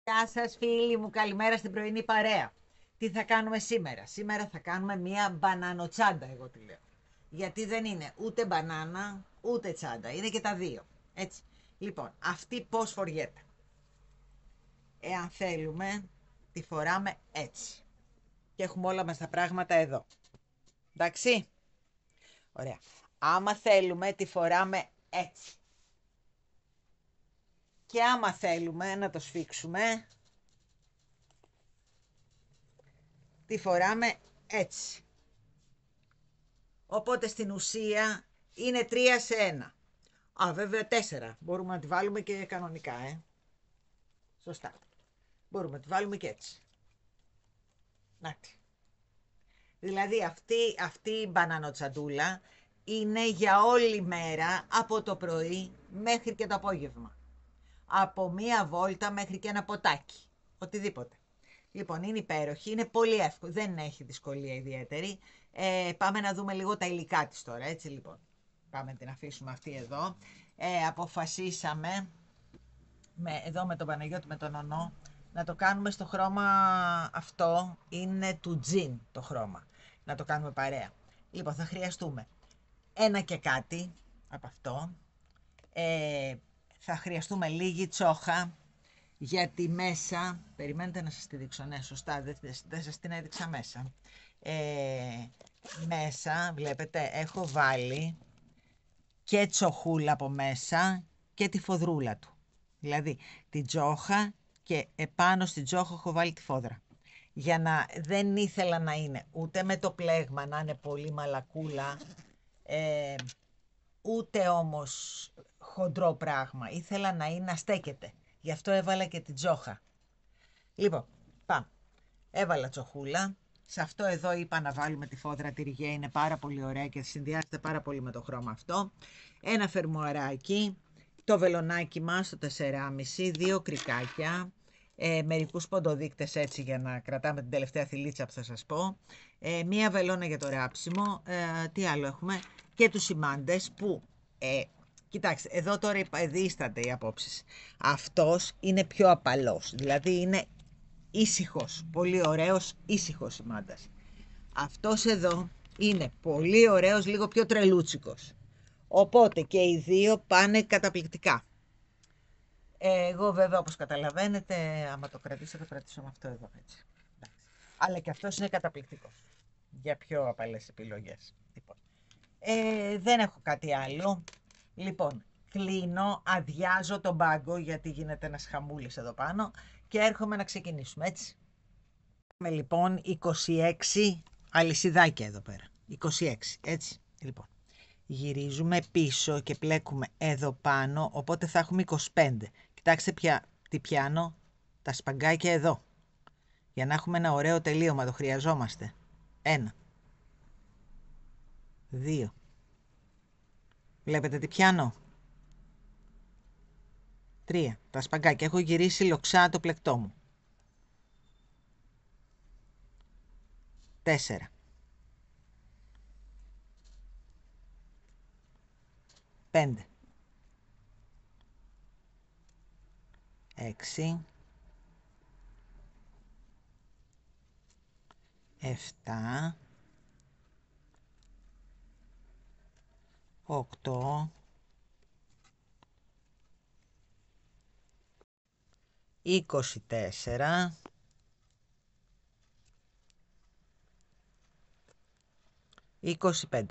Γεια σας φίλοι μου, καλημέρα στην πρωινή παρέα. Τι θα κάνουμε σήμερα? Σήμερα θα κάνουμε μία μπανανοτσάντα, εγώ τη λέω. Γιατί δεν είναι ούτε μπανάνα, ούτε τσάντα, είναι και τα δύο. Έτσι. Λοιπόν, αυτή πώς φοριέται? Εάν θέλουμε, τη φοράμε έτσι. Και έχουμε όλα μας τα πράγματα εδώ. Εντάξει? Ωραία. Άμα θέλουμε, τη φοράμε έτσι. Και άμα θέλουμε να το σφίξουμε, τη φοράμε έτσι. Οπότε στην ουσία είναι 3 σε 1. Α, βέβαια 4. Μπορούμε να τη βάλουμε και κανονικά, Σωστά. Μπορούμε να τη βάλουμε και έτσι. Νάτι. Δηλαδή αυτή η μπανανοτσαντούλα είναι για όλη μέρα, από το πρωί μέχρι και το απόγευμα. Από μία βόλτα μέχρι και ένα ποτάκι. Οτιδήποτε. Λοιπόν, είναι υπέροχη, είναι πολύ εύκολη, δεν έχει δυσκολία ιδιαίτερη. Πάμε να δούμε λίγο τα υλικά της τώρα, έτσι λοιπόν. Πάμε να την αφήσουμε αυτή εδώ. Αποφασίσαμε, εδώ με τον Παναγιώτη, με τον Ονό, να το κάνουμε στο χρώμα αυτό, είναι του τζιν το χρώμα. Να το κάνουμε παρέα. Λοιπόν, θα χρειαστούμε ένα και κάτι από αυτό. Θα χρειαστούμε λίγη τσόχα, γιατί μέσα, περιμένετε να σας τη δείξω, ναι σωστά, δεν σας την έδειξα μέσα. Μέσα, βλέπετε, έχω βάλει και τσοχούλα από μέσα και τη φοδρούλα του. Δηλαδή, την τσόχα και επάνω στην τσόχα έχω βάλει τη φόδρα. Για να δεν ήθελα να είναι ούτε με το πλέγμα, να είναι πολύ μαλακούλα, ούτε όμως χοντρό πράγμα. Ήθελα να είναι, να στέκεται. Γι' αυτό έβαλα και την τσόχα. Λοιπόν, πάμε. Έβαλα τσοχούλα. Σε αυτό εδώ είπα να βάλουμε τη φόδρα τυριγέ, είναι πάρα πολύ ωραία και συνδυάζεται πάρα πολύ με το χρώμα αυτό. Ένα φερμουαράκι, το βελονάκι μας, το 4,5, 2 κρικάκια, μερικούς ποντοδείκτες έτσι για να κρατάμε την τελευταία θηλίτσα που θα σας πω, μία βελόνα για το ράψιμο, τι άλλο έχουμε, και τους σημάντες που, κοιτάξτε, εδώ τώρα δίστανται οι απόψεις. Αυτός είναι πιο απαλός, δηλαδή είναι ήσυχος, πολύ ωραίος ήσυχος σημάντας. Αυτός εδώ είναι πολύ ωραίος, λίγο πιο τρελούτσικος. Οπότε και οι δύο πάνε καταπληκτικά. Εγώ βέβαια, όπως καταλαβαίνετε, άμα το κρατήσω, θα κρατήσω με αυτό εδώ, έτσι. Αλλά και αυτός είναι καταπληκτικός. Για πιο απαλές επιλογές. Λοιπόν, δεν έχω κάτι άλλο. Λοιπόν, κλείνω, αδειάζω τον πάγκο, γιατί γίνεται ένας χαμούλης εδώ πάνω, και έρχομαι να ξεκινήσουμε, έτσι. Έχουμε λοιπόν 26 αλυσιδάκια εδώ πέρα. 26, έτσι. Λοιπόν, γυρίζουμε πίσω και πλέκουμε εδώ πάνω, οπότε θα έχουμε 25. Κοιτάξτε τι πιάνω, τα σπαγκάκια εδώ. Για να έχουμε ένα ωραίο τελείωμα, το χρειαζόμαστε. 1, 2. Βλέπετε τι πιάνω. 3. Τα σπαγκάκια. Έχω γυρίσει λοξά το πλεκτό μου. 4. 5. 6. 7. 8. 24. 25.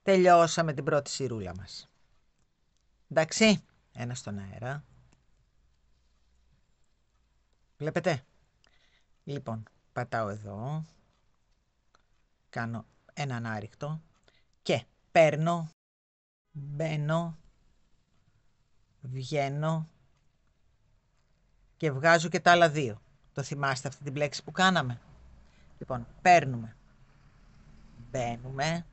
Τελειώσαμε την πρώτη σειρούλα μας. Εντάξει, ένα στον αέρα. Βλέπετε. Λοιπόν, πατάω εδώ. Κάνω έναν άριχτο. Και παίρνω, μπαίνω, βγαίνω και βγάζω και τα άλλα δύο. Το θυμάστε αυτή την πλέξη που κάναμε? Λοιπόν, παίρνουμε, μπαίνουμε,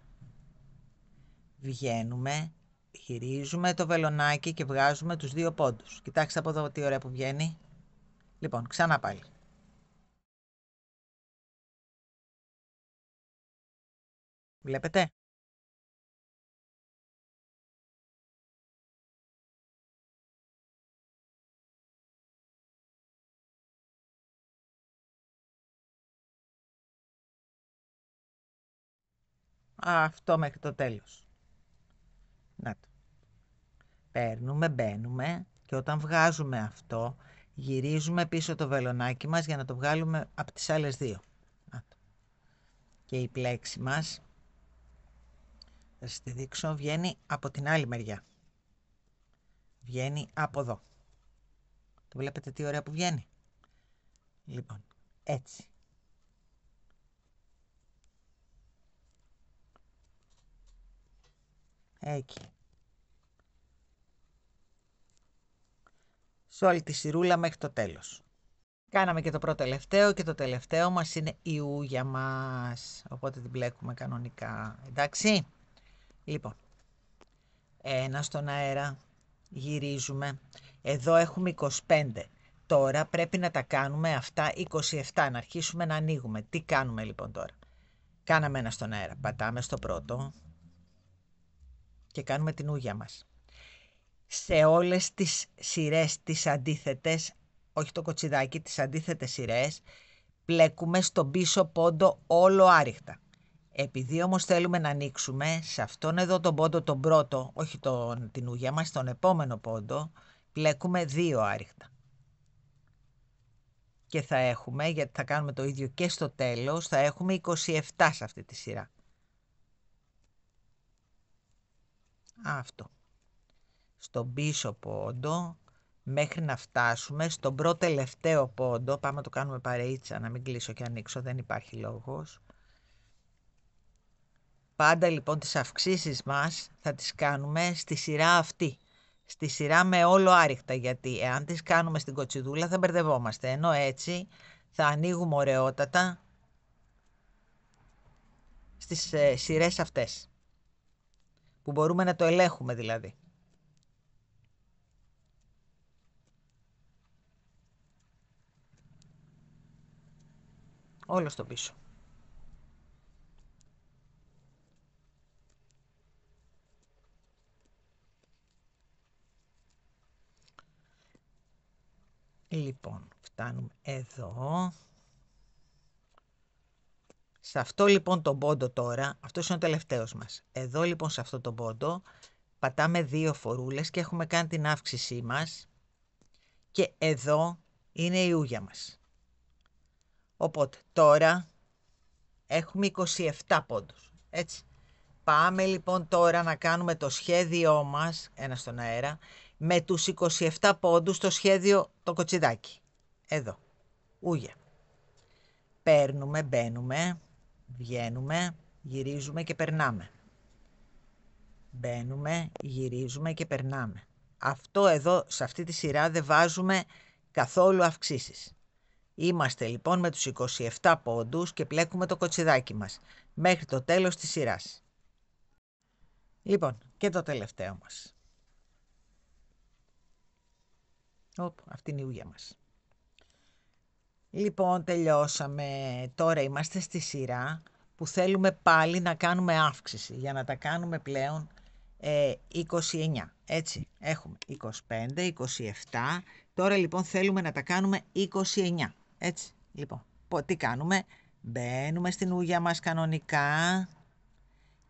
βγαίνουμε, γυρίζουμε το βελονάκι και βγάζουμε τους δύο πόντους. Κοιτάξτε από εδώ τι ωραία που βγαίνει. Λοιπόν, ξανά πάλι. Βλέπετε. αυτό μέχρι το τέλος. Να το. Παίρνουμε, μπαίνουμε και όταν βγάζουμε αυτό, γυρίζουμε πίσω το βελονάκι μας για να το βγάλουμε από τις άλλες δύο. Να το. Και η πλέξη μας, θα σας τη δείξω, βγαίνει από την άλλη μεριά. Βγαίνει από εδώ. Το βλέπετε τι ωραία που βγαίνει. Λοιπόν, έτσι. Εκεί. Σε όλη τη σειρούλα μέχρι το τέλος. Κάναμε και το πρώτο τελευταίο και το τελευταίο μας είναι η ούγια μας. Οπότε την μπλέκουμε κανονικά. Εντάξει. Λοιπόν, ένα στον αέρα, γυρίζουμε. Εδώ έχουμε 25. Τώρα πρέπει να τα κάνουμε αυτά 27, να αρχίσουμε να ανοίγουμε. Τι κάνουμε λοιπόν τώρα? Κάναμε ένα στον αέρα, πατάμε στο πρώτο και κάνουμε την ούγια μας. Σε όλες τις σειρές, τις αντίθετες, όχι το κοτσιδάκι, τις αντίθετες σειρές, πλέκουμε στον πίσω πόντο όλο άριχτα. Επειδή όμως θέλουμε να ανοίξουμε, σε αυτόν εδώ τον πόντο τον πρώτο, όχι την ούγια μας, τον επόμενο πόντο, πλέκουμε 2 άριχτα. Και θα έχουμε, γιατί θα κάνουμε το ίδιο και στο τέλος, θα έχουμε 27 σε αυτή τη σειρά. Αυτό. Στον πίσω πόντο, μέχρι να φτάσουμε στον πρώτο τελευταίο πόντο, πάμε να το κάνουμε παρεΐτσα, να μην κλείσω και ανοίξω, δεν υπάρχει λόγος. Πάντα λοιπόν τις αυξήσεις μας θα τις κάνουμε στη σειρά αυτή. Στη σειρά με όλο άριχτα, γιατί εάν τις κάνουμε στην κοτσιδούλα θα μπερδευόμαστε, ενώ έτσι θα ανοίγουμε ωραιότατα στις σειρές αυτές, που μπορούμε να το ελέγχουμε δηλαδή. Όλο στο πίσω. Λοιπόν, φτάνουμε εδώ. Σε αυτό λοιπόν τον πόντο τώρα, αυτός είναι ο τελευταίος μας. Εδώ λοιπόν σε αυτό τον πόντο πατάμε 2 φορούλες και έχουμε κάνει την αύξησή μας. Και εδώ είναι η ούγια μας. Οπότε τώρα έχουμε 27 πόντους. Έτσι. Πάμε λοιπόν τώρα να κάνουμε το σχέδιό μας, ένα στον αέρα, με τους 27 πόντους το σχέδιο το κοτσιδάκι. Εδώ. Ούγια. Παίρνουμε, μπαίνουμε, βγαίνουμε, γυρίζουμε και περνάμε. Μπαίνουμε, γυρίζουμε και περνάμε. Αυτό εδώ, σε αυτή τη σειρά δεν βάζουμε καθόλου αυξήσεις. Είμαστε λοιπόν με τους 27 πόντους και πλέκουμε το κοτσιδάκι μας μέχρι το τέλος της σειράς. Λοιπόν, και το τελευταίο μας. Αυτή είναι η ούγια μας. Λοιπόν, τελειώσαμε. Τώρα είμαστε στη σειρά που θέλουμε πάλι να κάνουμε αύξηση για να τα κάνουμε πλέον 29. Έτσι, έχουμε 25, 27. Τώρα λοιπόν θέλουμε να τα κάνουμε 29. Έτσι, λοιπόν, τι κάνουμε? Μπαίνουμε στην ούγια μας κανονικά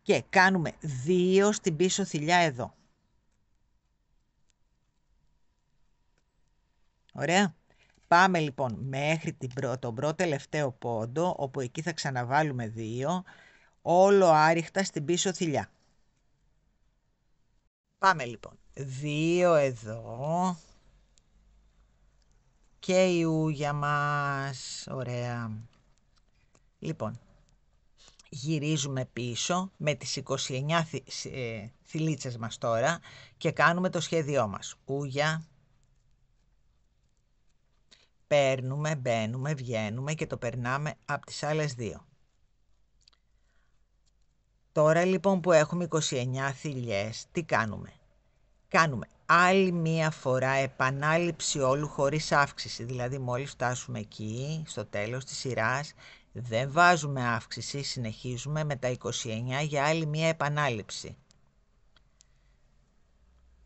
και κάνουμε 2 στην πίσω θηλιά εδώ. Ωραία. Πάμε λοιπόν μέχρι τον πρώτο τελευταίο πόντο, όπου εκεί θα ξαναβάλουμε 2, όλο άριχτα στην πίσω θηλιά. Πάμε λοιπόν. 2 εδώ. Και η ούγια μας. Ωραία. Λοιπόν, γυρίζουμε πίσω με τις 29 θηλίτσες μας τώρα και κάνουμε το σχέδιό μας. Ούγια. Παίρνουμε, μπαίνουμε, βγαίνουμε και το περνάμε από τις άλλες 2. Τώρα λοιπόν που έχουμε 29 θηλιές, τι κάνουμε? Κάνουμε άλλη μία φορά επανάληψη όλου χωρίς αύξηση. Δηλαδή μόλις φτάσουμε εκεί, στο τέλος της σειράς, δεν βάζουμε αύξηση, συνεχίζουμε με τα 29 για άλλη μία επανάληψη.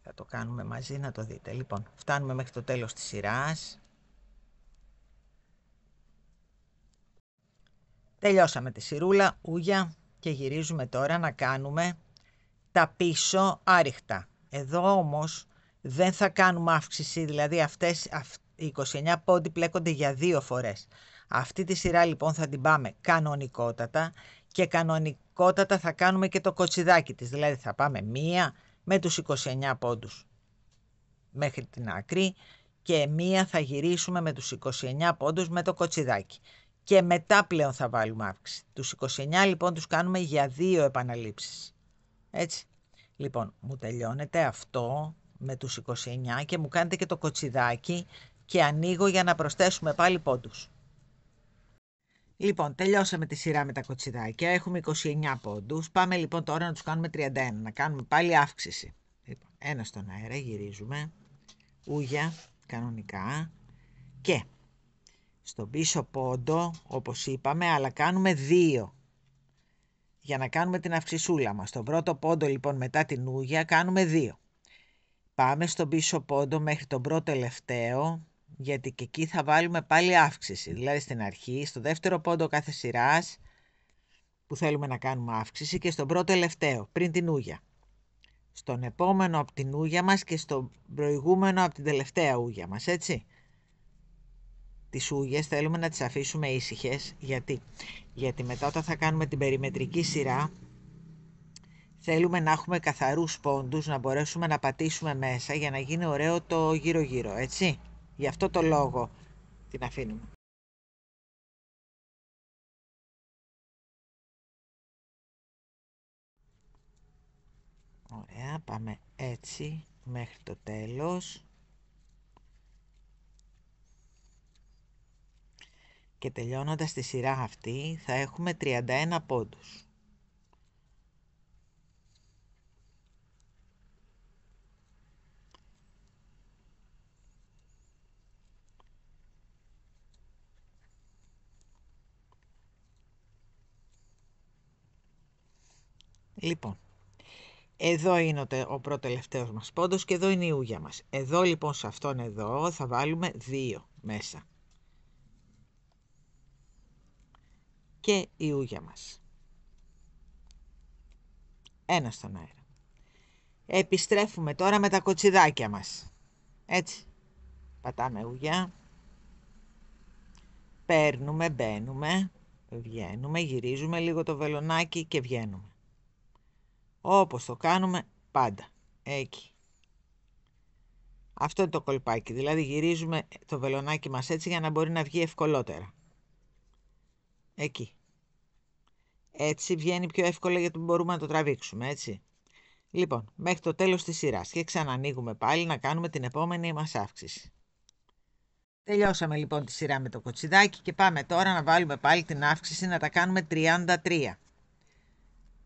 Θα το κάνουμε μαζί να το δείτε. Λοιπόν, φτάνουμε μέχρι το τέλος της σειράς. Τελειώσαμε τη σειρούλα, ούγια, και γυρίζουμε τώρα να κάνουμε τα πίσω άριχτα. Εδώ όμως δεν θα κάνουμε αύξηση, δηλαδή οι 29 πόντοι πλέκονται για 2 φορές. Αυτή τη σειρά λοιπόν θα την πάμε κανονικότατα και κανονικότατα θα κάνουμε και το κοτσιδάκι της, δηλαδή θα πάμε μία με τους 29 πόντους μέχρι την άκρη και μία θα γυρίσουμε με τους 29 πόντους με το κοτσιδάκι. Και μετά πλέον θα βάλουμε αύξηση. Τους 29 λοιπόν τους κάνουμε για 2 επαναλήψεις. Έτσι. Λοιπόν, μου τελειώνεται αυτό με τους 29 και μου κάνετε και το κοτσιδάκι και ανοίγω για να προσθέσουμε πάλι πόντους. Λοιπόν, τελειώσαμε τη σειρά με τα κοτσιδάκια. Έχουμε 29 πόντους. Πάμε λοιπόν τώρα να τους κάνουμε 31. Να κάνουμε πάλι αύξηση. Λοιπόν, ένα στον αέρα, γυρίζουμε. Ούγια, κανονικά. Και στον πίσω πόντο, όπως είπαμε, αλλά κάνουμε 2. Για να κάνουμε την αυξησούλα μας. Στον πρώτο πόντο λοιπόν μετά την ούγια κάνουμε 2. Πάμε στον πίσω πόντο μέχρι τον πρώτο τελευταίο, γιατί και εκεί θα βάλουμε πάλι αύξηση. Δηλαδή στην αρχή, στο δεύτερο πόντο κάθε σειράς που θέλουμε να κάνουμε αύξηση και στον πρώτο τελευταίο, πριν την ούγια. Στον επόμενο από την ούγια μας και στον προηγούμενο από την τελευταία ούγια μας, έτσι. Τις ούγιες θέλουμε να τις αφήσουμε ήσυχες, γιατί μετά όταν θα κάνουμε την περιμετρική σειρά θέλουμε να έχουμε καθαρούς πόντους, να μπορέσουμε να πατήσουμε μέσα για να γίνει ωραίο το γύρω-γύρω, έτσι. Γι' αυτό το λόγο την αφήνουμε. Ωραία, πάμε έτσι μέχρι το τέλος. Και τελειώνοντας τη σειρά αυτή θα έχουμε 31 πόντους. Λοιπόν, εδώ είναι ο πρώτο-τελευταίος μας πόντος και εδώ είναι η ούγια μας. Εδώ λοιπόν σε αυτόν εδώ θα βάλουμε 2 μέσα. Και η ούγια μας. Ένα στον αέρα. Επιστρέφουμε τώρα με τα κοτσιδάκια μας. Έτσι. Πατάμε ούγια. Παίρνουμε, μπαίνουμε, βγαίνουμε, γυρίζουμε λίγο το βελονάκι και βγαίνουμε. Όπως το κάνουμε πάντα. Εκεί. Αυτό είναι το κολπάκι. Δηλαδή γυρίζουμε το βελονάκι μας έτσι για να μπορεί να βγει ευκολότερα. Εκεί. Έτσι βγαίνει πιο εύκολα γιατί μπορούμε να το τραβήξουμε, έτσι. Λοιπόν, μέχρι το τέλος της σειράς και ξανανοίγουμε πάλι να κάνουμε την επόμενη μας αύξηση. Τελειώσαμε λοιπόν τη σειρά με το κοτσιδάκι και πάμε τώρα να βάλουμε πάλι την αύξηση να τα κάνουμε 33.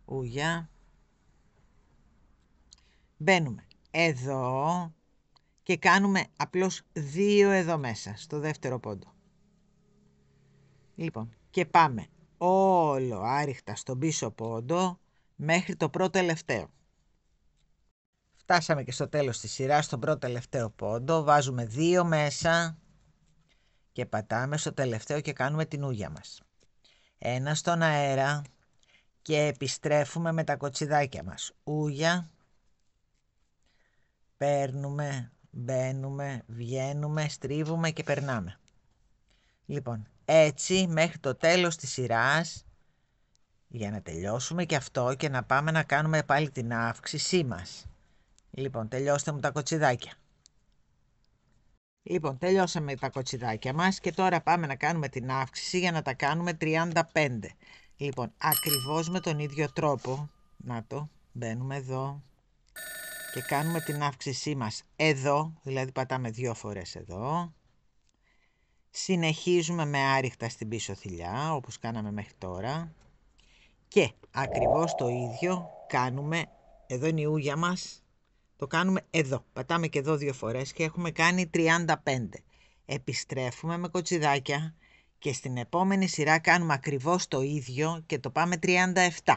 Ούγια. Μπαίνουμε εδώ και κάνουμε απλώς 2 εδώ μέσα, στο δεύτερο πόντο. Λοιπόν, και πάμε όλο άριχτα στον πίσω πόντο μέχρι το πρώτο τελευταίο. Φτάσαμε και στο τέλος της σειράς, στον πρώτο τελευταίο πόντο, βάζουμε 2 μέσα και πατάμε στο τελευταίο και κάνουμε την ούγια μας. Ένα στον αέρα και επιστρέφουμε με τα κοτσιδάκια μας. Ούγια, παίρνουμε, μπαίνουμε, βγαίνουμε, στρίβουμε και περνάμε. Λοιπόν, έτσι μέχρι το τέλος της σειράς, για να τελειώσουμε και αυτό και να πάμε να κάνουμε πάλι την αύξησή μας. Λοιπόν, τελειώστε μου τα κοτσιδάκια. Λοιπόν, τελειώσαμε τα κοτσιδάκια μας και τώρα πάμε να κάνουμε την αύξηση για να τα κάνουμε 35. Λοιπόν, ακριβώς με τον ίδιο τρόπο, να το, μπαίνουμε εδώ και κάνουμε την αύξησή μας εδώ, δηλαδή πατάμε 2 φορές εδώ. Συνεχίζουμε με άριχτα στην πίσω θηλιά, όπως κάναμε μέχρι τώρα. Και ακριβώς το ίδιο κάνουμε, εδώ είναι η ούγια μας, το κάνουμε εδώ. Πατάμε και εδώ 2 φορές και έχουμε κάνει 35. Επιστρέφουμε με κοτσιδάκια και στην επόμενη σειρά κάνουμε ακριβώς το ίδιο και το πάμε 37.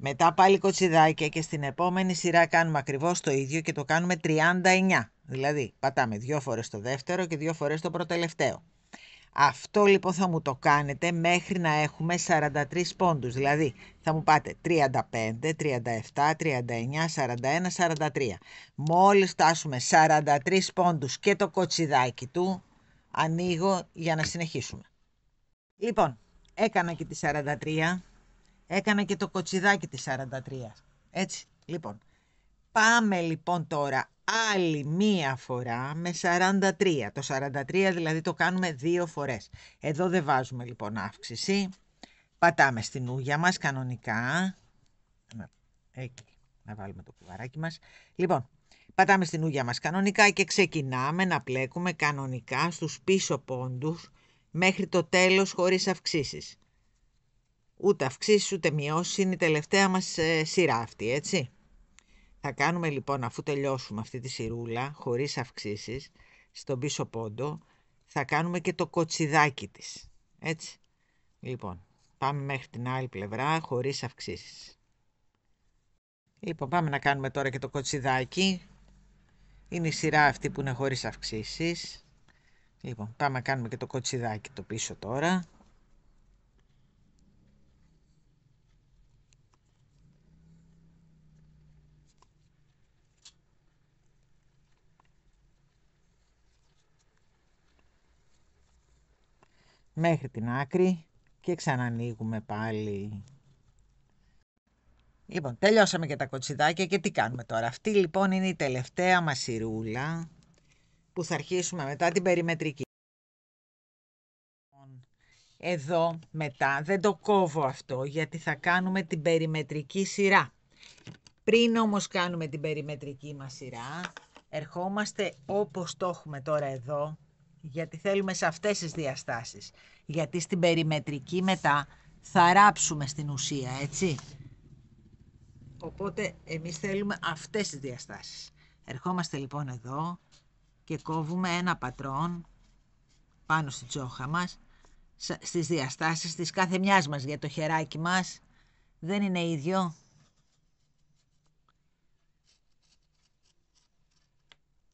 Μετά πάλι κοτσιδάκια και στην επόμενη σειρά κάνουμε ακριβώς το ίδιο και το κάνουμε 39. Δηλαδή πατάμε 2 φορές το δεύτερο και 2 φορές το προτελευταίο. Αυτό λοιπόν θα μου το κάνετε μέχρι να έχουμε 43 πόντους. Δηλαδή θα μου πάτε 35, 37, 39, 41, 43. Μόλις φτάσουμε 43 πόντους και το κοτσιδάκι του, ανοίγω για να συνεχίσουμε. Λοιπόν, έκανα και τη 43, έκανα και το κοτσιδάκι τη 43. Έτσι, λοιπόν. Πάμε λοιπόν τώρα άλλη μία φορά με 43. Το 43 δηλαδή το κάνουμε 2 φορές. Εδώ δεν βάζουμε λοιπόν αύξηση. Πατάμε στην ούγια μας κανονικά. Εκεί, να βάλουμε το κουβαράκι μας. Λοιπόν, πατάμε στην ούγια μας κανονικά και ξεκινάμε να πλέκουμε κανονικά στους πίσω πόντους μέχρι το τέλος χωρίς αυξήσεις. Ούτε αυξήσεις ούτε μειώσεις, είναι η τελευταία μας σειρά αυτή, έτσι. Θα κάνουμε λοιπόν, αφού τελειώσουμε αυτή τη σειρούλα χωρίς αυξήσεις στον πίσω πόντο, θα κάνουμε και το κοτσιδάκι της, έτσι. Λοιπόν, πάμε μέχρι την άλλη πλευρά χωρίς αυξήσεις. Λοιπόν, πάμε να κάνουμε τώρα και το κοτσιδάκι. Είναι η σειρά αυτή που είναι χωρίς αυξήσεις. Λοιπόν, πάμε να κάνουμε και το κοτσιδάκι το πίσω τώρα. Μέχρι την άκρη και ξανανοίγουμε πάλι. Λοιπόν, τελειώσαμε και τα κοτσιδάκια και τι κάνουμε τώρα. Αυτή λοιπόν είναι η τελευταία μας σειρούλα που θα αρχίσουμε μετά την περιμετρική. Εδώ μετά δεν το κόβω αυτό γιατί θα κάνουμε την περιμετρική σειρά. Πριν όμως κάνουμε την περιμετρική μας σειρά, ερχόμαστε όπως το έχουμε τώρα εδώ, γιατί θέλουμε σε αυτές τις διαστάσεις. Γιατί στην περιμετρική μετά θα ράψουμε στην ουσία, έτσι. Οπότε εμείς θέλουμε αυτές τις διαστάσεις. Ερχόμαστε λοιπόν εδώ και κόβουμε ένα πατρόν πάνω στη τσόχα μας, στις διαστάσεις της κάθε μιας μας, για το χεράκι μας δεν είναι ίδιο.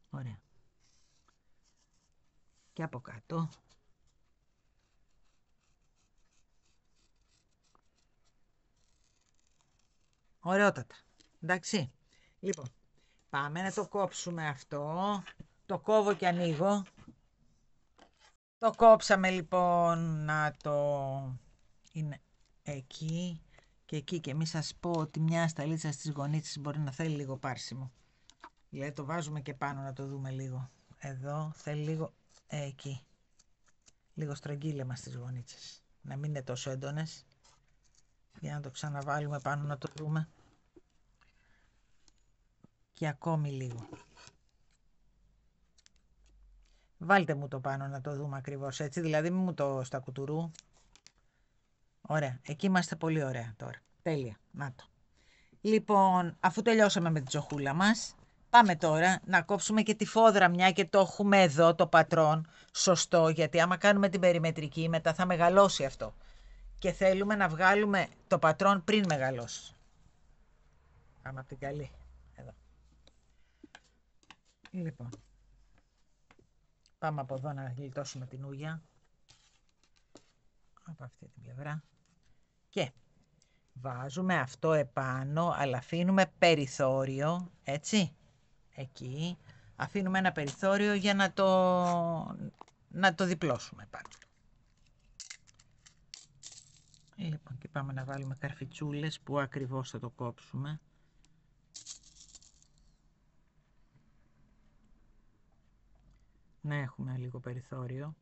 Ωραία. Και από κάτω. Ωραιότατα. Εντάξει. Λοιπόν, πάμε να το κόψουμε αυτό. Το κόβω και ανοίγω. Το κόψαμε λοιπόν, να το... είναι εκεί και εκεί. Και μη σας πω ότι μια σταλίτσα στις γωνίτσες μπορεί να θέλει λίγο πάρσιμο. Δηλαδή το βάζουμε και πάνω να το δούμε λίγο. Εδώ θέλει λίγο εκεί. Λίγο στρογγύλεμα στις γωνίτσες. Να μην είναι τόσο έντονες. Για να το ξαναβάλουμε πάνω να το δούμε. Και ακόμη λίγο. Βάλτε μου το πάνω να το δούμε ακριβώς έτσι. Δηλαδή μην μου το στα κουτουρού. Ωραία. Εκεί είμαστε πολύ ωραία τώρα. Τέλεια. Να το. Λοιπόν, αφού τελειώσαμε με την τσοχούλα μας, πάμε τώρα να κόψουμε και τη φόδρα, μια και το έχουμε εδώ το πατρόν. Σωστό, γιατί άμα κάνουμε την περιμετρική μετά θα μεγαλώσει αυτό. Και θέλουμε να βγάλουμε το πατρόν πριν μεγαλώσει. Πάμε από την καλή. Εδώ. Λοιπόν. Πάμε από εδώ να γλιτώσουμε την ούγια. Από αυτή την πλευρά. Και βάζουμε αυτό επάνω, αλλά αφήνουμε περιθώριο, έτσι. Εκεί. Αφήνουμε ένα περιθώριο για να το διπλώσουμε πάνω. Λοιπόν, και πάμε να βάλουμε καρφιτσούλες που ακριβώς θα το κόψουμε. Να έχουμε λίγο περιθώριο.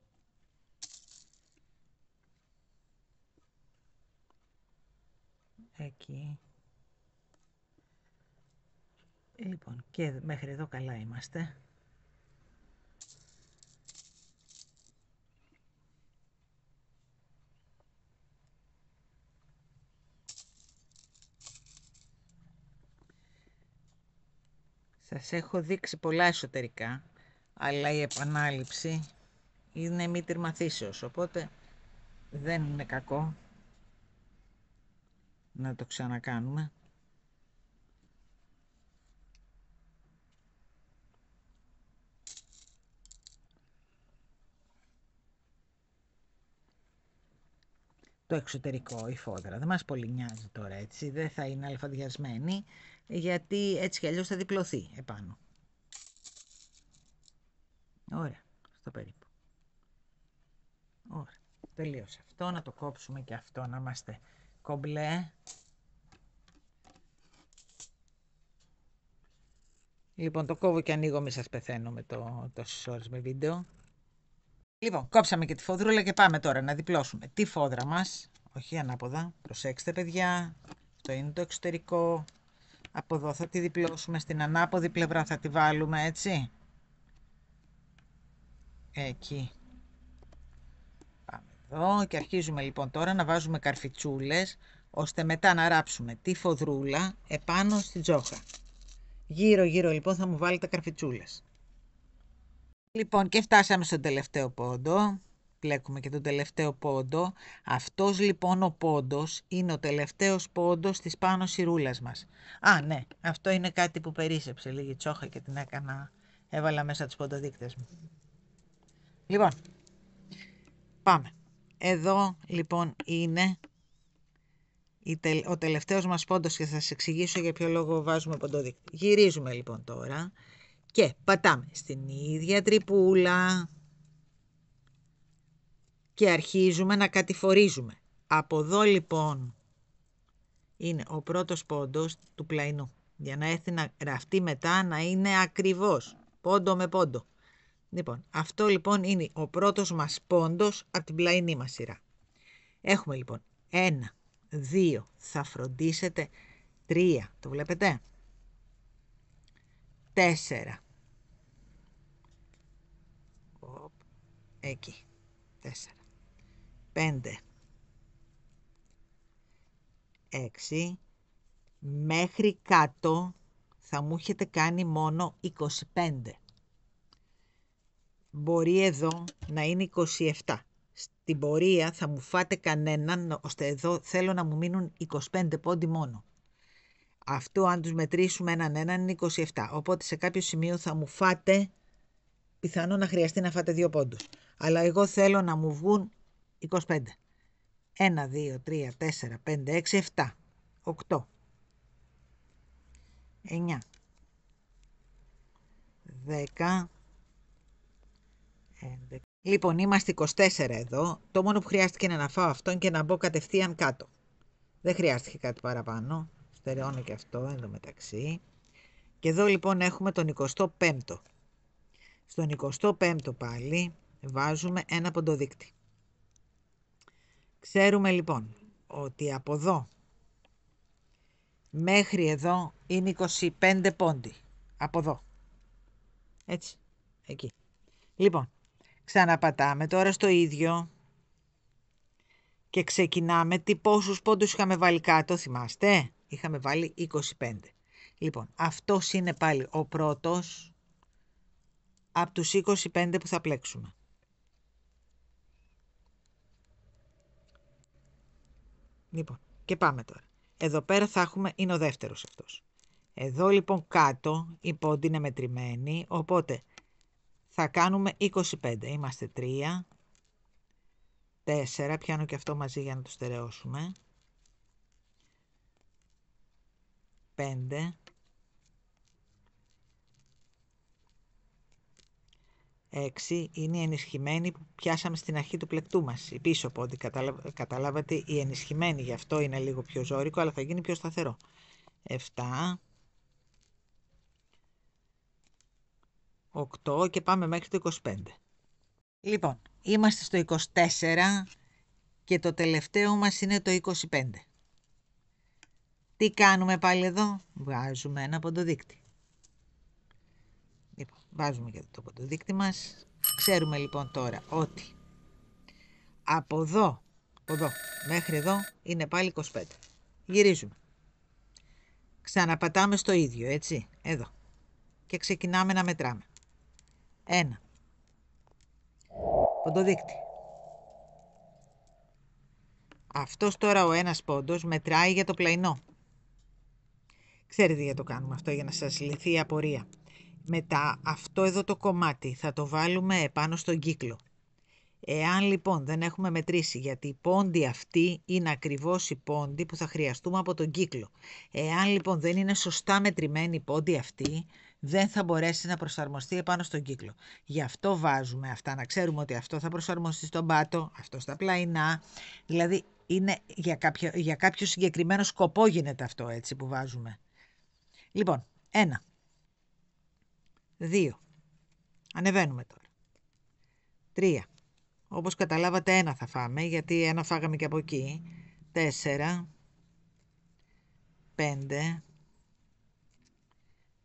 Εκεί. Λοιπόν, και μέχρι εδώ καλά είμαστε. Σας έχω δείξει πολλά εσωτερικά, αλλά η επανάληψη είναι μήτηρ μαθήσεως, οπότε δεν είναι κακό να το ξανακάνουμε. το εξωτερικό, η φόδρα. Δεν μας πολύ νοιάζει τώρα, έτσι. Δεν θα είναι αλφαδιασμένη, γιατί έτσι κι αλλιώς θα διπλωθεί επάνω. Ωραία, στο περίπου. Ωραία, τελείωσε αυτό. Να το κόψουμε και αυτό, να είμαστε κομπλέ. Λοιπόν, το κόβω και ανοίγω, μη σας πεθαίνω με τόσες ώρες με βίντεο. Λοιπόν, κόψαμε και τη φοδρούλα και πάμε τώρα να διπλώσουμε τη φόδρα μας. Όχι ανάποδα, προσέξτε παιδιά, αυτό είναι το εξωτερικό. Από εδώ θα τη διπλώσουμε, στην ανάποδη πλευρά θα τη βάλουμε, έτσι. Εκεί. Πάμε εδώ και αρχίζουμε λοιπόν τώρα να βάζουμε καρφιτσούλες, ώστε μετά να ράψουμε τη φοδρούλα επάνω στη τζόχα. Γύρω γύρω λοιπόν θα μου βάλετε καρφιτσούλες. Λοιπόν, και φτάσαμε στον τελευταίο πόντο. Πλέκουμε και τον τελευταίο πόντο. Αυτός λοιπόν ο πόντος είναι ο τελευταίος πόντος της πάνω σιρούλας μας. Α, ναι, αυτό είναι κάτι που περίσσεψε λίγη τσόχα και την έβαλα μέσα τους ποντοδείκτες μου. Λοιπόν, πάμε. Εδώ λοιπόν είναι ο τελευταίος μας πόντος και θα σας εξηγήσω για ποιο λόγο βάζουμε ποντοδείκτη. Γυρίζουμε λοιπόν τώρα και πατάμε στην ίδια τρυπούλα και αρχίζουμε να κατηφορίζουμε. Από εδώ λοιπόν είναι ο πρώτος πόντος του πλαϊνού, για να έρθει αυτή μετά να είναι ακριβώς πόντο με πόντο. Λοιπόν, αυτό λοιπόν είναι ο πρώτος μας πόντος από την πλαϊνή μας σειρά. Έχουμε λοιπόν 1, 2, θα φροντίσετε 3, το βλέπετε, 4, εκεί, 4, 5, 6, μέχρι κάτω θα μου έχετε κάνει μόνο 25. Μπορεί εδώ να είναι 27. Στην πορεία θα μου φάτε κανέναν, ώστε εδώ θέλω να μου μείνουν 25 πόντοι μόνο. Αυτό αν τους μετρήσουμε έναν είναι 27. Οπότε σε κάποιο σημείο θα μου φάτε, πιθανό να χρειαστεί να φάτε 2 πόντους. Αλλά εγώ θέλω να μου βγουν 25. 1, 2, 3, 4, 5, 6, 7, 8, 9, 10, 11. Λοιπόν, είμαστε 24 εδώ. Το μόνο που χρειάστηκε είναι να φάω αυτόν και να μπω κατευθείαν κάτω. Δεν χρειάστηκε κάτι παραπάνω. Στερεώνω και αυτό εντωμεταξύ. Και εδώ λοιπόν έχουμε τον 25ο. Στον 25ο πάλι βάζουμε ένα ποντοδείκτη. Ξέρουμε λοιπόν ότι από εδώ μέχρι εδώ είναι 25 πόντι. Από εδώ. Έτσι. Εκεί. Λοιπόν, ξαναπατάμε τώρα στο ίδιο και ξεκινάμε. Πόσους πόντους είχαμε βάλει κάτω, θυμάστε? Είχαμε βάλει 25. Λοιπόν, αυτός είναι πάλι ο πρώτος από τους 25 που θα πλέξουμε. Λοιπόν, και πάμε τώρα. Εδώ πέρα θα έχουμε, είναι ο δεύτερος αυτός. Εδώ λοιπόν κάτω οι πόντοι είναι μετρημένοι, οπότε θα κάνουμε 25. Είμαστε 3, 4, πιάνω και αυτό μαζί για να το στερεώσουμε. 5, 6 είναι οι ενισχυμένοι που πιάσαμε στην αρχή του πλεκτού μας. Η πίσω πόντι, καταλάβατε, η ενισχυμένη, γι' αυτό είναι λίγο πιο ζώρικο, αλλά θα γίνει πιο σταθερό. 7, 8 και πάμε μέχρι το 25. Λοιπόν, είμαστε στο 24 και το τελευταίο μας είναι το 25. Τι κάνουμε πάλι εδώ? Βάζουμε ένα ποντοδείκτη. Λοιπόν, βάζουμε και το ποντοδείκτη μας. Ξέρουμε λοιπόν τώρα ότι από εδώ μέχρι εδώ είναι πάλι 25. Γυρίζουμε. Ξαναπατάμε στο ίδιο, έτσι, εδώ. Και ξεκινάμε να μετράμε. 1. Ποντοδείκτη. Αυτός τώρα ο ένας πόντος μετράει για το πλαϊνό. Ξέρετε γιατί το κάνουμε αυτό, για να σας λυθεί η απορία. Μετά αυτό εδώ το κομμάτι θα το βάλουμε επάνω στον κύκλο. Εάν λοιπόν δεν έχουμε μετρήσει, γιατί η πόντη αυτή είναι ακριβώς η πόντη που θα χρειαστούμε από τον κύκλο. Εάν λοιπόν δεν είναι σωστά μετρημένη η πόντη αυτή, δεν θα μπορέσει να προσαρμοστεί επάνω στον κύκλο. Γι' αυτό βάζουμε αυτά, να ξέρουμε ότι αυτό θα προσαρμοστεί στον πάτο, αυτό στα πλαϊνά, δηλαδή είναι για κάποιο συγκεκριμένο σκοπό γίνεται αυτό έτσι που βάζουμε. Λοιπόν, 1, 2, ανεβαίνουμε τώρα, 3, όπως καταλάβατε ένα θα φάμε, γιατί ένα φάγαμε και από εκεί, 4, 5,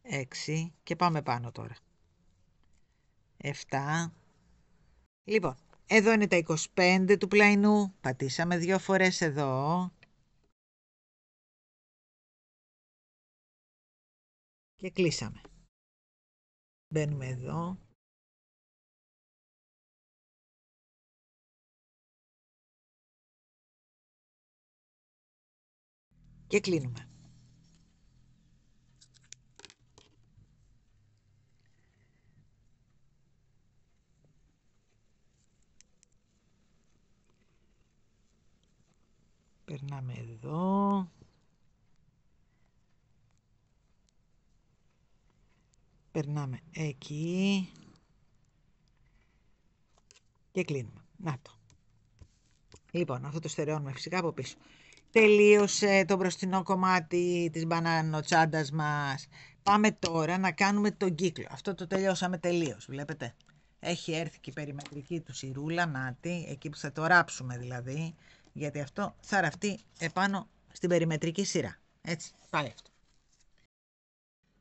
6 και πάμε πάνω τώρα, 7. Λοιπόν, εδώ είναι τα 25 του πλαϊνού, πατήσαμε 2 φορές εδώ και κλείσαμε. Μπαίνουμε εδώ. Και κλείνουμε. Περνάμε εδώ. Περνάμε εκεί. Και κλείνουμε. Να το. Λοιπόν, αυτό το στερεώνουμε φυσικά από πίσω. Τελείωσε το μπροστινό κομμάτι της μπανανοτσάντας μας. Πάμε τώρα να κάνουμε τον κύκλο. Αυτό το τελειώσαμε τελείως, βλέπετε. Έχει έρθει και η περιμετρική του σιρούλα, νάτι, εκεί που θα το ράψουμε δηλαδή, γιατί αυτό θα ραφτεί επάνω στην περιμετρική σειρά. Έτσι, πάει αυτό.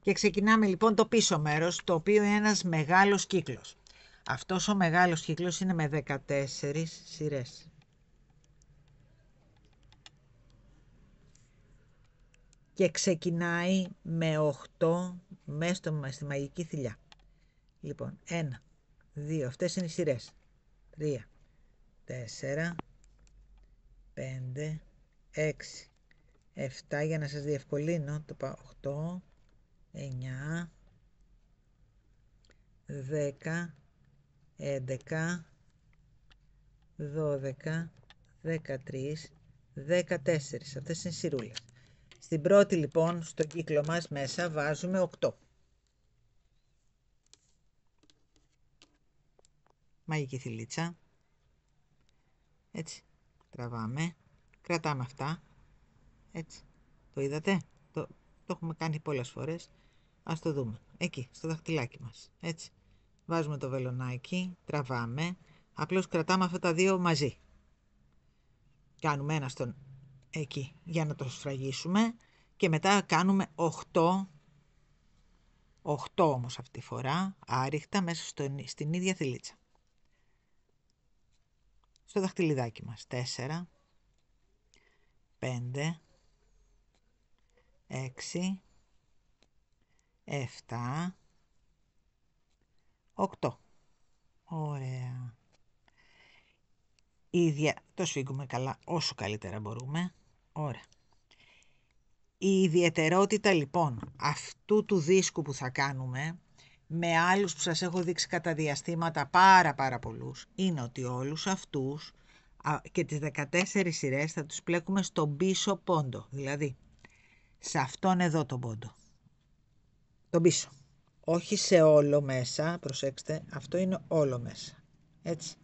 Και ξεκινάμε λοιπόν το πίσω μέρος, το οποίο είναι ένας μεγάλος κύκλος. Αυτός ο μεγάλος κύκλος είναι με 14 σειρές. Και ξεκινάει με 8 μέσα στη μαγική θηλιά. Λοιπόν, 1, 2, αυτές είναι οι σειρές. 3, 4, 5, 6, 7, για να σας διευκολύνω, το πάω 8, 9, 10, 11, 12, 13, 14. Αυτές είναι σειρούλες. Στην πρώτη λοιπόν, στο κύκλο μας μέσα βάζουμε 8. Μαγική θηλίτσα. Έτσι. Τραβάμε. Κρατάμε αυτά. Έτσι. Το είδατε? Το έχουμε κάνει πολλές φορές. Ας το δούμε. Εκεί, στο δαχτυλάκι μας. Έτσι. Βάζουμε το βελονάκι. Τραβάμε. Απλώς κρατάμε αυτά τα δύο μαζί. Κάνουμε ένα στον εκεί για να το σφραγίσουμε. Και μετά κάνουμε 8. 8 όμως αυτή τη φορά. Άριχτα μέσα στην ίδια θηλίτσα. Στο δαχτυλιδάκι μας. 4, 5, 6, 7, 8. Ωραία. Το σφίγγουμε καλά όσο καλύτερα μπορούμε. Ωραία. Η ιδιαιτερότητα λοιπόν αυτού του δίσκου που θα κάνουμε με άλλους που σας έχω δείξει κατά διαστήματα πάρα πολλούς είναι ότι όλους αυτούς και τις 14 σειρές θα τους πλέκουμε στον πίσω πόντο, δηλαδή σε αυτόν εδώ τον πόντο, τον πίσω, όχι σε όλο μέσα, προσέξτε, αυτό είναι όλο μέσα, έτσι,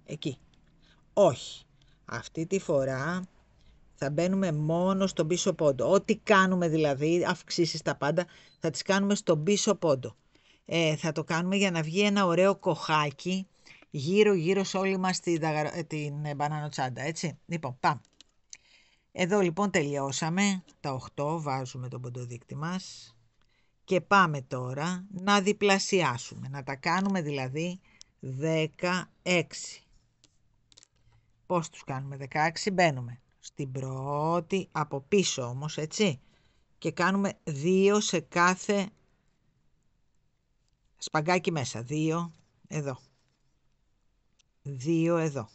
εκεί, όχι, αυτή τη φορά θα μπαίνουμε μόνο στον πίσω πόντο, ό,τι κάνουμε δηλαδή, αυξήσεις τα πάντα, θα τις κάνουμε στον πίσω πόντο. Θα το κάνουμε για να βγει ένα ωραίο κοχάκι γύρω σε όλη μας την μπανανοτσάντα, έτσι. Λοιπόν, πάμε. Εδώ λοιπόν τελειώσαμε τα 8, βάζουμε τον ποντοδείκτη μας και πάμε τώρα να διπλασιάσουμε, να τα κάνουμε δηλαδή 16. Πώς τους κάνουμε 16? Μπαίνουμε στην πρώτη, από πίσω όμως, έτσι, και κάνουμε 2 σε κάθε σπαγκάκι μέσα. 2 εδώ, 2 εδώ,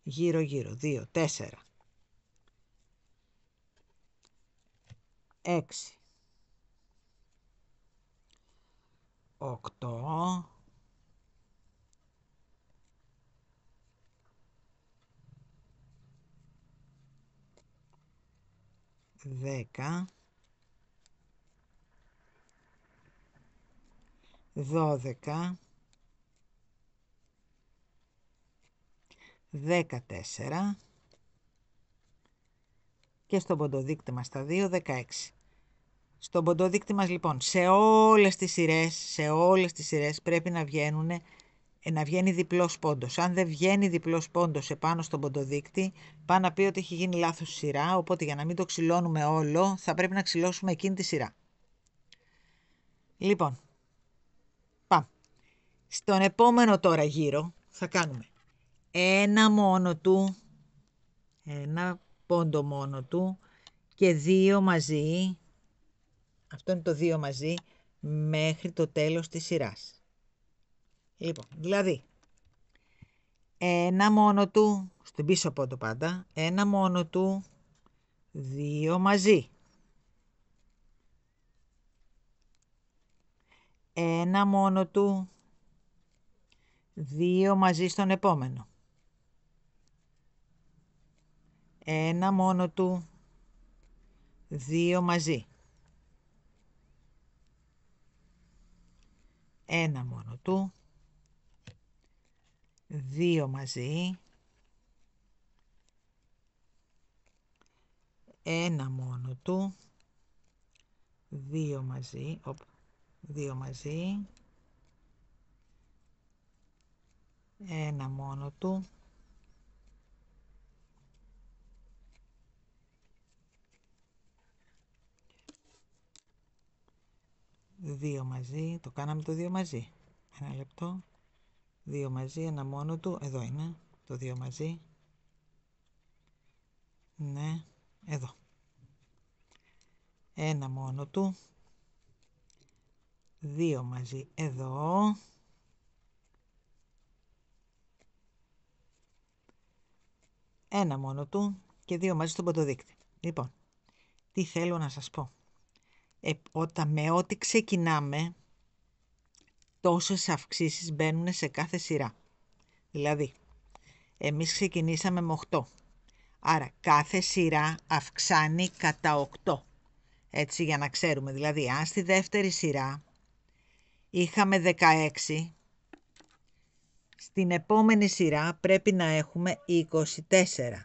γύρω 2, 4, 6, 8, 10, 12, 14 και στον ποντοδείκτη μας τα 2, 16. Στον ποντοδείκτη μας λοιπόν σε όλες τις σειρές πρέπει να βγαίνει διπλός πόντος. Αν δεν βγαίνει διπλός πόντος επάνω στον ποντοδείκτη, πάει να πει ότι έχει γίνει λάθος σειρά, οπότε για να μην το ξυλώνουμε όλο θα πρέπει να ξυλώσουμε εκείνη τη σειρά. Λοιπόν, πάμε. Στον επόμενο τώρα γύρο θα κάνουμε ένα πόντο μόνο του και 2 μαζί, αυτό είναι το 2 μαζί, μέχρι το τέλος της σειράς. Λοιπόν, δηλαδή, ένα μόνο του, στην πίσω πόντο πάντα, ένα μόνο του, 2 μαζί. Ένα μόνο του, 2 μαζί στον επόμενο. Ένα μόνο του, 2 μαζί. Ένα μόνο του, 2 μαζί. Ένα μόνο του, 2 μαζί. 2 μαζί. Ένα μόνο του. Δύο μαζί, το κάναμε το 2 μαζί. Ένα λεπτό. 2 μαζί, ένα μόνο του. Εδώ είναι το 2 μαζί. Ναι, εδώ. Ένα μόνο του. 2 μαζί εδώ. Ένα μόνο του και 2 μαζί στον ποντοδείκτη. Λοιπόν, τι θέλω να σας πω. Με ό,τι ξεκινάμε, τόσες αυξήσεις μπαίνουν σε κάθε σειρά. Δηλαδή, εμείς ξεκινήσαμε με 8. Άρα, κάθε σειρά αυξάνει κατά 8. Έτσι, για να ξέρουμε. Δηλαδή, αν στη δεύτερη σειρά είχαμε 16, στην επόμενη σειρά πρέπει να έχουμε 24.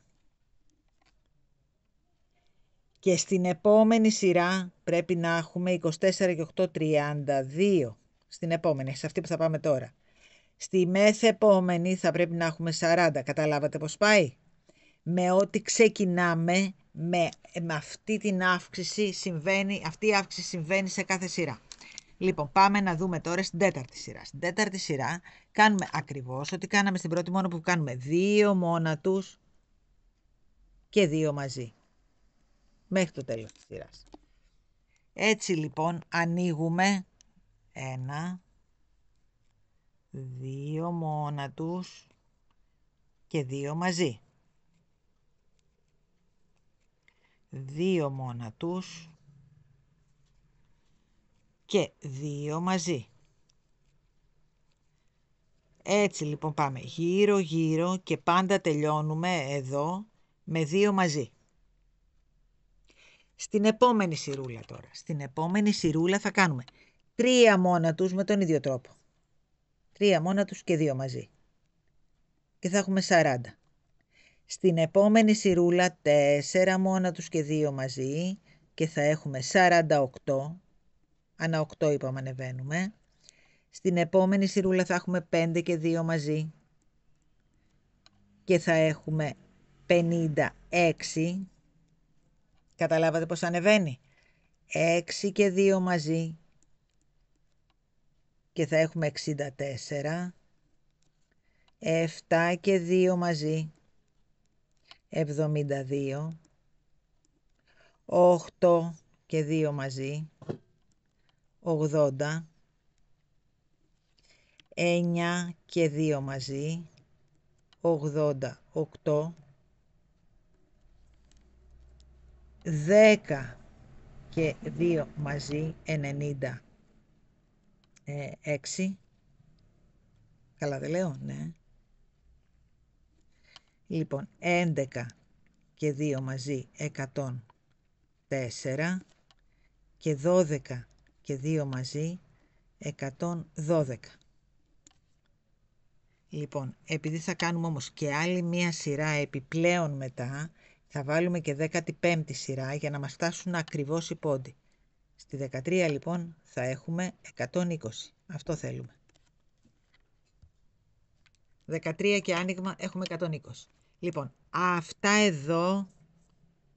Και στην επόμενη σειρά πρέπει να έχουμε 24 και 8, 32. Στην επόμενη, σε αυτή που θα πάμε τώρα. Στη μεθεπόμενη θα πρέπει να έχουμε 40. Καταλάβατε πώς πάει? Με ό,τι ξεκινάμε, με αυτή την αύξηση αυτή η αύξηση συμβαίνει σε κάθε σειρά. Λοιπόν, πάμε να δούμε τώρα στην τέταρτη σειρά. Στην τέταρτη σειρά κάνουμε ακριβώς ό,τι κάναμε στην πρώτη, μόνο που κάνουμε 2 μόνα τους και 2 μαζί. Μέχρι το τέλος της σειράς. Έτσι λοιπόν ανοίγουμε 1, 2 μόνα τους και 2 μαζί. 2 μόνα τους και 2 μαζί. Έτσι λοιπόν πάμε γύρω γύρω και πάντα τελειώνουμε εδώ με 2 μαζί. Στην επόμενη σειρούλα τώρα. Στην επόμενη σειρούλα θα κάνουμε 3 μόνα τους με τον ίδιο τρόπο. 3 μόνα τους και 2 μαζί. Και θα έχουμε 40. Στην επόμενη σειρούλα 4 μόνα τους και 2 μαζί και θα έχουμε 48. Ανά 8 είπαμε ανεβαίνουμε. Στην επόμενη σειρούλα θα έχουμε 5 και 2 μαζί και θα έχουμε 56. Καταλάβατε πώς ανεβαίνει? 6 και 2 μαζί και θα έχουμε 64. 7 και 2 μαζί 72. 8 και 2 μαζί 80. 9 και 2 μαζί 88. 10 και 2 μαζί 96. Καλά δεν λέω? Ναι. Λοιπόν, 11 και 2 μαζί 102. 4 και 12 και 2 μαζί 112. Λοιπόν, επειδή θα κάνουμε όμως και άλλη μία σειρά επιπλέον μετά, θα βάλουμε και 15η σειρά για να μας φτάσουν ακριβώς οι πόντοι. Στη 13 λοιπόν θα έχουμε 120. Αυτό θέλουμε. 13 και άνοιγμα έχουμε 120. Λοιπόν, αυτά εδώ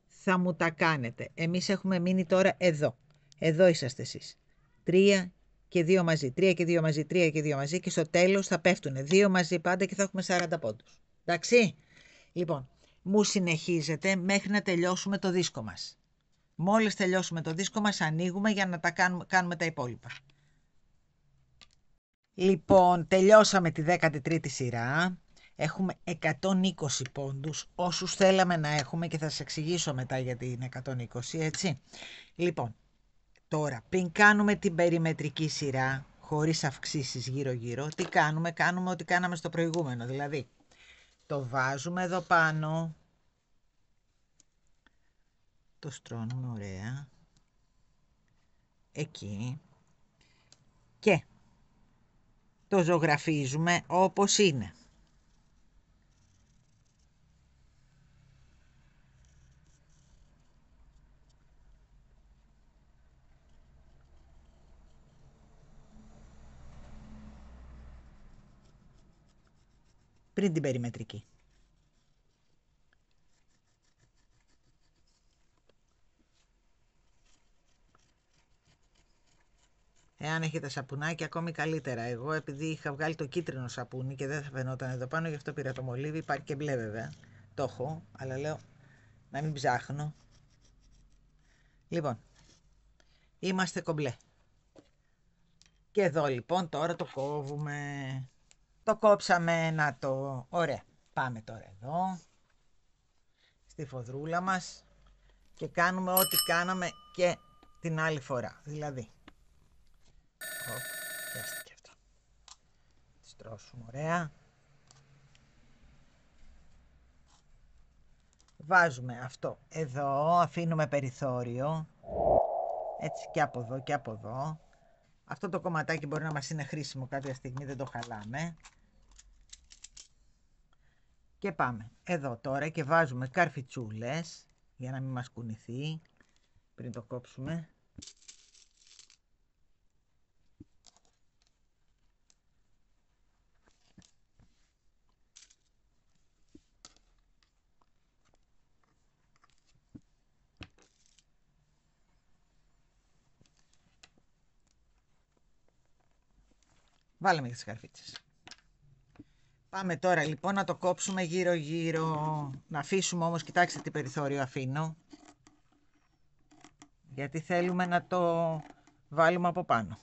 θα μου τα κάνετε. Εμείς έχουμε μείνει τώρα εδώ. Εδώ είσαστε εσείς. 3 και 2 μαζί. 3 και 2 μαζί. 3 και 2 μαζί. Και στο τέλος θα πέφτουν 2 μαζί πάντα και θα έχουμε 40 πόντους. Εντάξει. Λοιπόν, μου συνεχίζετε μέχρι να τελειώσουμε το δίσκο μας. Μόλις τελειώσουμε το δίσκο μας ανοίγουμε για να τα κάνουμε τα υπόλοιπα. Λοιπόν, τελειώσαμε τη 13η σειρά. Έχουμε 120 πόντους, όσους θέλαμε να έχουμε και θα σας εξηγήσω μετά γιατί είναι 120, έτσι. Λοιπόν, τώρα, πριν κάνουμε την περιμετρική σειρά, χωρίς αυξήσεις γύρω-γύρω, τι κάνουμε? Κάνουμε ό,τι κάναμε στο προηγούμενο, δηλαδή το βάζουμε εδώ πάνω, το στρώνουμε ωραία, εκεί και το ζωγραφίζουμε όπως είναι. Πριν την περιμετρική. Εάν έχετε σαπουνάκι, ακόμη καλύτερα. Εγώ, επειδή είχα βγάλει το κίτρινο σαπούνι και δεν θα φαινόταν εδώ πάνω, γι' αυτό πήρα το μολύβι. Υπάρχει και μπλε βέβαια. Το έχω, αλλά λέω να μην ψάχνω. Λοιπόν, είμαστε κομπλέ. Και εδώ λοιπόν τώρα το κόβουμε. Το κόψαμε, να το... Ωραία. Πάμε τώρα εδώ, στη φοδρούλα μας και κάνουμε ό,τι κάναμε και την άλλη φορά. Δηλαδή, πιάστηκε αυτό. Στρώσουμε ωραία. Βάζουμε αυτό εδώ, αφήνουμε περιθώριο. Έτσι και από εδώ και από εδώ. Αυτό το κομματάκι μπορεί να μας είναι χρήσιμο κάποια στιγμή, δεν το χαλάμε. Και πάμε εδώ τώρα και βάζουμε καρφιτσούλες για να μην μας κουνηθεί πριν το κόψουμε. Βάλαμε και τις καρφίτσες. Πάμε τώρα λοιπόν να το κόψουμε γύρω γύρω. Να αφήσουμε όμως, κοιτάξτε τι περιθώριο αφήνω. Γιατί θέλουμε να το βάλουμε από πάνω.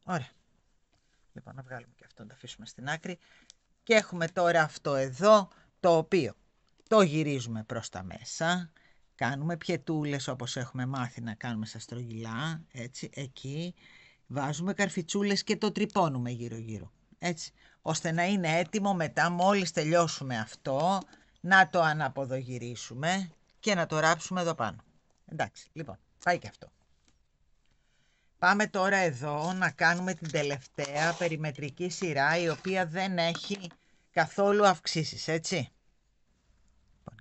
Ωραία. Λοιπόν, να βγάλουμε και αυτό, να το αφήσουμε στην άκρη. Και έχουμε τώρα αυτό εδώ, το οποίο το γυρίζουμε προς τα μέσα. Κάνουμε πιετούλες όπως έχουμε μάθει να κάνουμε στα στρογγυλά. Έτσι, εκεί. Βάζουμε καρφιτσούλες και το τρυπώνουμε γύρω-γύρω. Έτσι, ώστε να είναι έτοιμο μετά, μόλις τελειώσουμε αυτό, να το αναποδογυρίσουμε και να το ράψουμε εδώ πάνω. Εντάξει, λοιπόν, πάει και αυτό. Πάμε τώρα εδώ να κάνουμε την τελευταία περιμετρική σειρά, η οποία δεν έχει καθόλου αυξήσεις, έτσι.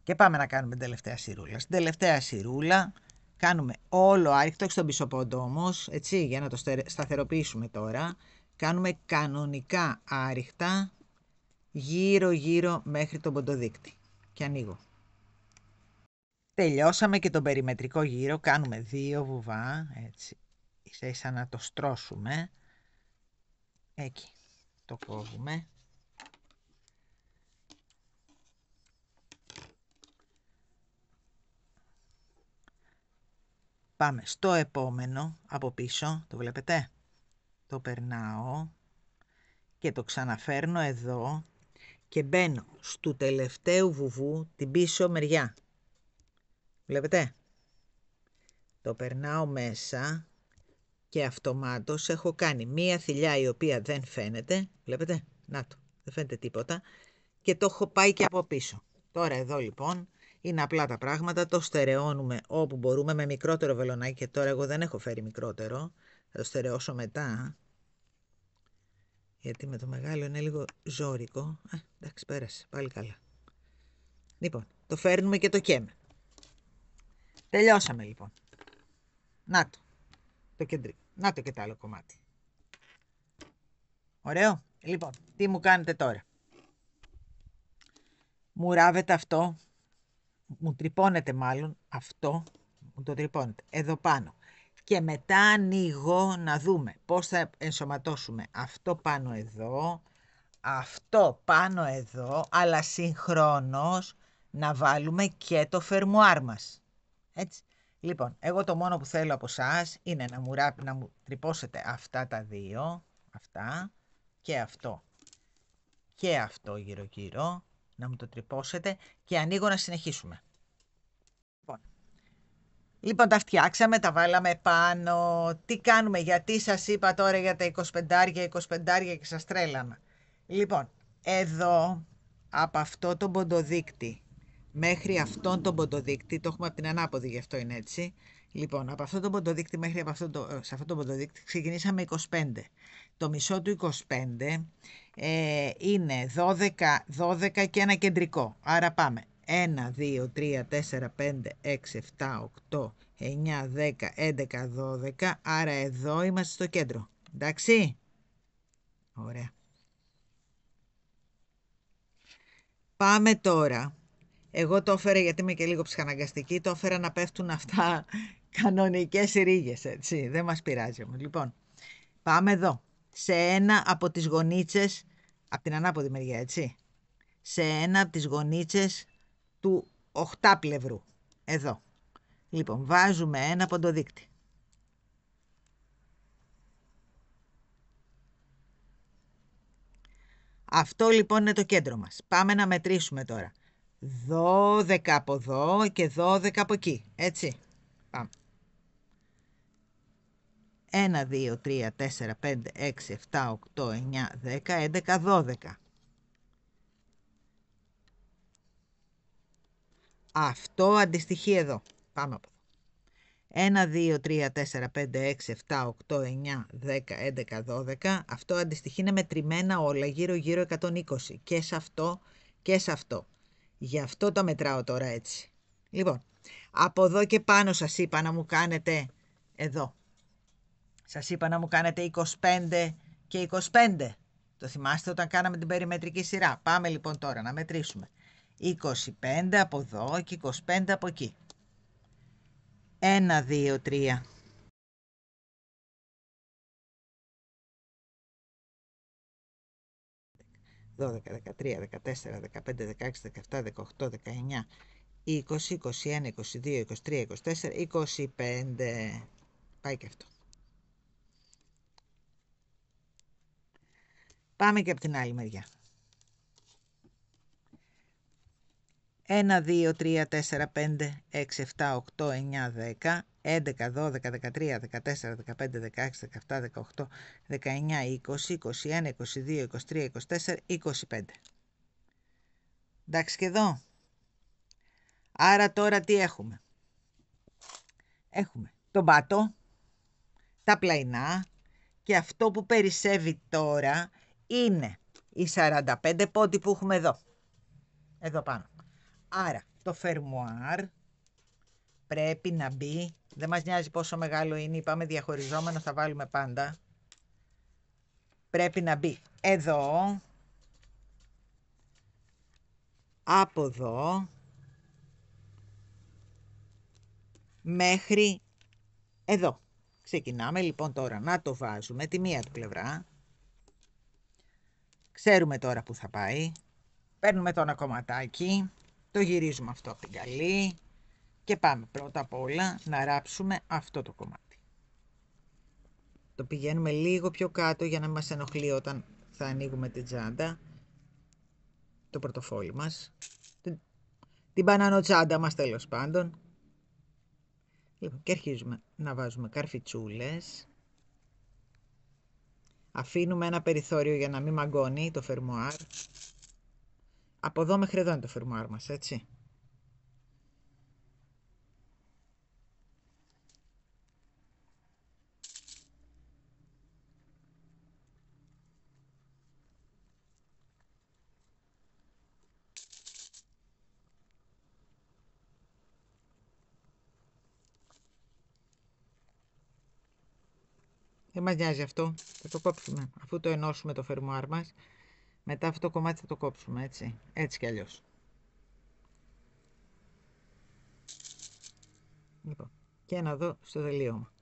Και πάμε να κάνουμε την τελευταία σειρούλα. Στην τελευταία σειρούλα κάνουμε όλο άρρηκτο, όχι στον πίσω πόντο όμως, έτσι, για να το σταθεροποιήσουμε τώρα. Κάνουμε κανονικά άρρηκτα γύρω-γύρω μέχρι τον ποντοδείκτη. Και ανοίγω. Τελειώσαμε και τον περιμετρικό γύρο, κάνουμε 2 βουβά, έτσι. Ίσα να το στρώσουμε. Εκεί. Το κόβουμε. Πάμε στο επόμενο από πίσω, το βλέπετε, το περνάω και το ξαναφέρνω εδώ και μπαίνω στου τελευταίου βουβού την πίσω μεριά. Βλέπετε, το περνάω μέσα και αυτομάτως έχω κάνει μία θηλιά η οποία δεν φαίνεται, βλέπετε, να το, δεν φαίνεται τίποτα και το έχω πάει και από πίσω. Τώρα εδώ λοιπόν είναι απλά τα πράγματα, το στερεώνουμε όπου μπορούμε με μικρότερο βελονάκι και τώρα εγώ δεν έχω φέρει μικρότερο, θα το στερεώσω μετά, γιατί με το μεγάλο είναι λίγο ζώρικο. Εντάξει, πέρασε, πάλι καλά. Λοιπόν, το φέρνουμε και το καίμε. Τελειώσαμε λοιπόν. Να το κεντρικό. Να το και το άλλο κομμάτι. Ωραίο. Λοιπόν, τι μου κάνετε τώρα. Μου ράβετε αυτό, μου τρυπώνετε μάλλον αυτό, μου το τρυπώνετε εδώ πάνω. Και μετά ανοίγω να δούμε πώς θα ενσωματώσουμε αυτό πάνω εδώ, αυτό πάνω εδώ, αλλά συγχρόνως να βάλουμε και το φερμουάρ μας. Έτσι. Λοιπόν, εγώ το μόνο που θέλω από εσάς είναι να μου τρυπώσετε αυτά τα δύο, αυτά και αυτό γύρω-γύρω, να μου το τρυπώσετε και ανοίγω να συνεχίσουμε. Λοιπόν, τα φτιάξαμε, τα βάλαμε πάνω. Τι κάνουμε, γιατί σας είπα τώρα για τα 25 και σας τρέλανα. Λοιπόν, εδώ από αυτό το ποντοδείκτη μέχρι αυτόν τον ποντοδείκτη, το έχουμε από την ανάποδη, γι' αυτό είναι έτσι. Λοιπόν, από αυτό το ποντοδείκτη μέχρι σε αυτό το ποντοδείκτη ξεκινήσαμε 25. Το μισό του 25 είναι 12 και ένα κεντρικό. Άρα πάμε 1, 2, 3, 4, 5, 6, 7, 8, 9, 10, 11, 12. Άρα εδώ είμαστε στο κέντρο. Εντάξει. Ωραία. Πάμε τώρα. Εγώ το έφερα γιατί είμαι και λίγο ψυχαναγκαστική. Το έφερα να πέφτουν αυτά κανονικές ρίγες, έτσι. Δεν μας πειράζει όμως. Λοιπόν, πάμε εδώ. Σε ένα από τις γωνίτσες, από την ανάποδη μεριά, έτσι. Σε ένα από τις γωνίτσες του οχτάπλευρου. Εδώ. Λοιπόν, βάζουμε ένα ποντοδείκτη. Αυτό λοιπόν είναι το κέντρο μας. Πάμε να μετρήσουμε τώρα. 12 από εδώ και 12 από εκεί. Έτσι. Πάμε. 1, 2, 3, 4, 5, 6, 7, 8, 9, 10, 11, 12. Αυτό αντιστοιχεί εδώ. Πάμε από εδώ. 1, 2, 3, 4, 5, 6, 7, 8, 9, 10, 11, 12. Αυτό αντιστοιχεί, είναι μετρημένα όλα γύρω-γύρω 120. Και σε αυτό και σε αυτό. Γι' αυτό το μετράω τώρα έτσι. Λοιπόν, από εδώ και πάνω σας είπα να μου κάνετε εδώ. Σας είπα να μου κάνετε 25 και 25. Το θυμάστε όταν κάναμε την περιμετρική σειρά. Πάμε λοιπόν τώρα να μετρήσουμε. 25 από εδώ και 25 από εκεί. 1, 2, 3. 12, 13, 14, 15, 16, 17, 18, 19, 20, 21, 22, 23, 24, 25. Πάει και αυτό. Πάμε και από την άλλη μεριά. 1, 2, 3, 4, 5, 6, 7, 8, 9, 10, 11, 12, 13, 14, 15, 16, 17, 18, 19, 20, 21, 22, 23, 24, 25. Εντάξει και εδώ. Άρα τώρα τι έχουμε. Έχουμε τον πάτο, τα πλαϊνά και αυτό που περισσεύει τώρα είναι οι 45 πόντοι που έχουμε εδώ. Εδώ πάνω. Άρα το φερμουάρ πρέπει να μπει, δεν μας νοιάζει πόσο μεγάλο είναι, είπαμε διαχωριζόμενο θα βάλουμε πάντα. Πρέπει να μπει εδώ, από εδώ, μέχρι εδώ. Ξεκινάμε λοιπόν τώρα να το βάζουμε τη μία του πλευρά. Ξέρουμε τώρα που θα πάει. Παίρνουμε το ένα κομματάκι, το γυρίζουμε αυτό από την καλή. Και πάμε πρώτα απ' όλα να ράψουμε αυτό το κομμάτι. Το πηγαίνουμε λίγο πιο κάτω για να μας ενοχλεί όταν θα ανοίγουμε την τσάντα, το πορτοφόλι μας, την μπανανοτσάντα μας τέλος πάντων. Λοιπόν, και αρχίζουμε να βάζουμε καρφιτσούλες. Αφήνουμε ένα περιθώριο για να μην μαγκώνει το φερμουάρ. Από εδώ μέχρι εδώ είναι το φερμουάρ μας, έτσι. Δεν μας νοιάζει αυτό, θα το κόψουμε. Αφού το ενώσουμε το φερμουάρ μας, μετά αυτό το κομμάτι θα το κόψουμε, έτσι. Έτσι κι αλλιώς. Λοιπόν, και να δω στο τελείωμα.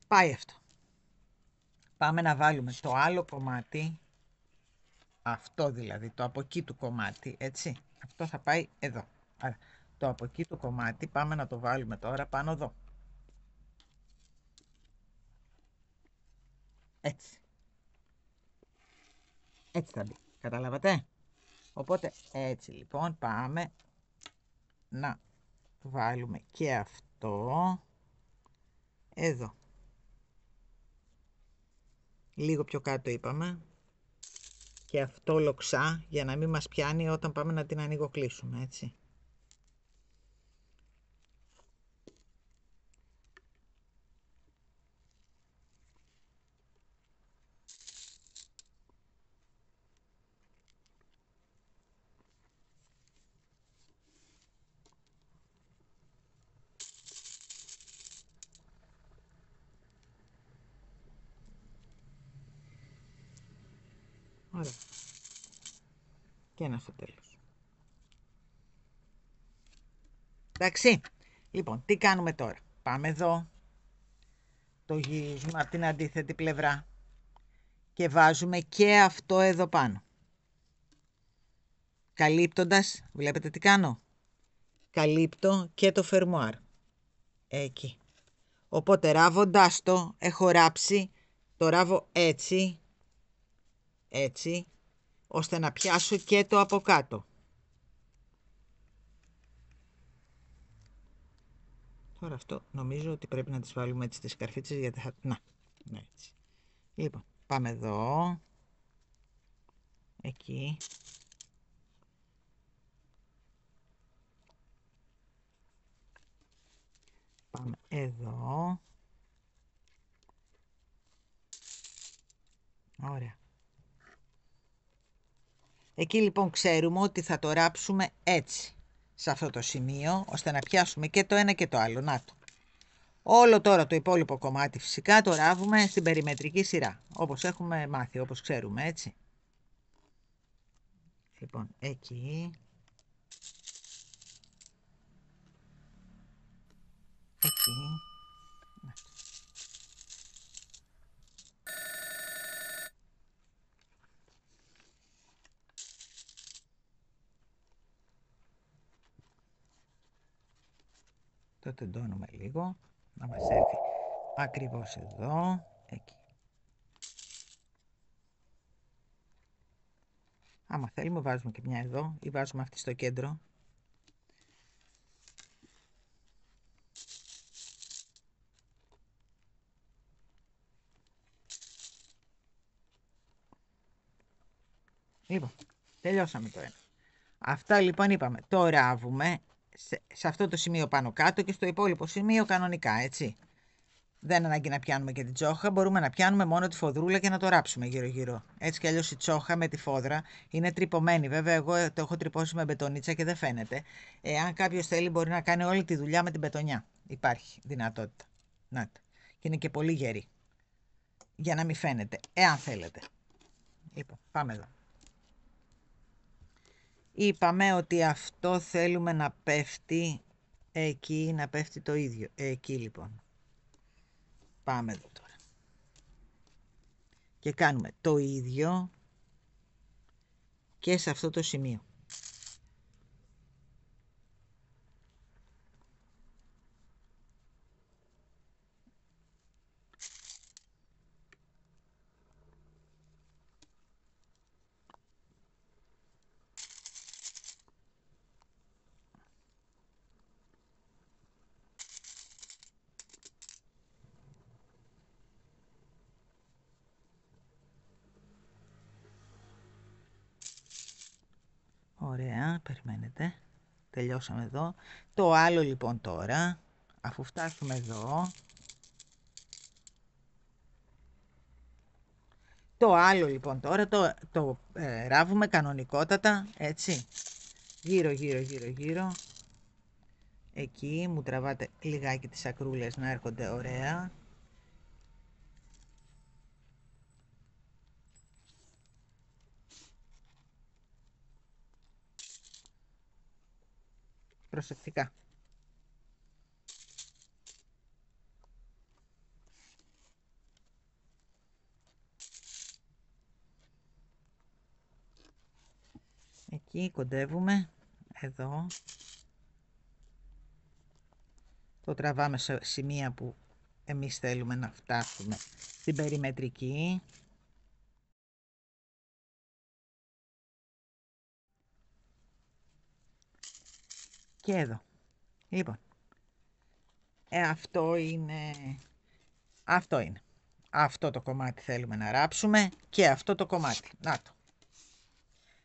Πάει αυτό. Πάμε να βάλουμε το άλλο κομμάτι, αυτό δηλαδή, το από εκεί του κομμάτι, έτσι. Αυτό θα πάει εδώ. Άρα, το από εκεί του κομμάτι πάμε να το βάλουμε τώρα πάνω εδώ. Έτσι. Έτσι θα μπει. Καταλάβατε. Οπότε έτσι λοιπόν πάμε να βάλουμε και αυτό εδώ. Λίγο πιο κάτω είπαμε. Και αυτό λοξά για να μην μας πιάνει όταν πάμε να την ανοιγοκλείσουμε, έτσι. Ωραία. Και ένα στο τέλος. Εντάξει. Λοιπόν, τι κάνουμε τώρα. Πάμε εδώ. Το γυρίζουμε από την αντίθετη πλευρά. Και βάζουμε και αυτό εδώ πάνω. Καλύπτοντας, βλέπετε τι κάνω. Καλύπτω και το φερμουάρ. Εκεί. Οπότε ράβοντάς το, έχω ράψει, το ράβω έτσι, έτσι, ώστε να πιάσω και το από κάτω. Τώρα αυτό νομίζω ότι πρέπει να τις βάλουμε έτσι τις καρφίτσες γιατί θα... Να, έτσι. Λοιπόν, πάμε εδώ. Εκεί. Πάμε εδώ. Ωραία. Εκεί λοιπόν ξέρουμε ότι θα το ράψουμε έτσι, σε αυτό το σημείο, ώστε να πιάσουμε και το ένα και το άλλο. Να το. Όλο τώρα το υπόλοιπο κομμάτι φυσικά το ράβουμε στην περιμετρική σειρά, όπως έχουμε μάθει, όπως ξέρουμε, έτσι. Λοιπόν, εκεί. Εκεί. Το τεντώνουμε λίγο, να μας έρθει ακριβώς εδώ, εκεί. Άμα θέλουμε βάζουμε και μια εδώ ή βάζουμε αυτή στο κέντρο. Λοιπόν, τελειώσαμε το ένα. Αυτά λοιπόν είπαμε, το ράβουμε σε αυτό το σημείο πάνω κάτω και στο υπόλοιπο σημείο κανονικά, έτσι. Δεν ανάγκη να πιάνουμε και την τσόχα, μπορούμε να πιάνουμε μόνο τη φοδρούλα και να το ράψουμε γύρω-γύρω. Έτσι κι αλλιώς η τσόχα με τη φόδρα είναι τρυπωμένη. Βέβαια, εγώ το έχω τρυπώσει με μπετονίτσα και δεν φαίνεται. Εάν κάποιος θέλει, μπορεί να κάνει όλη τη δουλειά με την μπετονιά. Υπάρχει δυνατότητα. Να. Και είναι και πολύ γερή. Για να μην φαίνεται, εάν θέλετε. Λοιπόν, πάμε εδώ. Είπαμε ότι αυτό θέλουμε να πέφτει εκεί, να πέφτει το ίδιο. Εκεί λοιπόν. Πάμε εδώ τώρα. Και κάνουμε το ίδιο και σε αυτό το σημείο. Ωραία, περιμένετε. Τελειώσαμε εδώ. Το άλλο λοιπόν τώρα, αφού φτάσουμε εδώ, το άλλο λοιπόν τώρα το ράβουμε κανονικότατα, έτσι. Γύρω, γύρω, γύρω, γύρω. Εκεί μου τραβάτε λιγάκι τις ακρούλες να έρχονται ωραία. Προσεκτικά. Εκεί κοντεύουμε, εδώ. Το τραβάμε σε σημεία που εμείς θέλουμε να φτάσουμε στην περιμετρική. Και εδώ. Λοιπόν, αυτό είναι. Αυτό το κομμάτι θέλουμε να ράψουμε και αυτό το κομμάτι. Να το.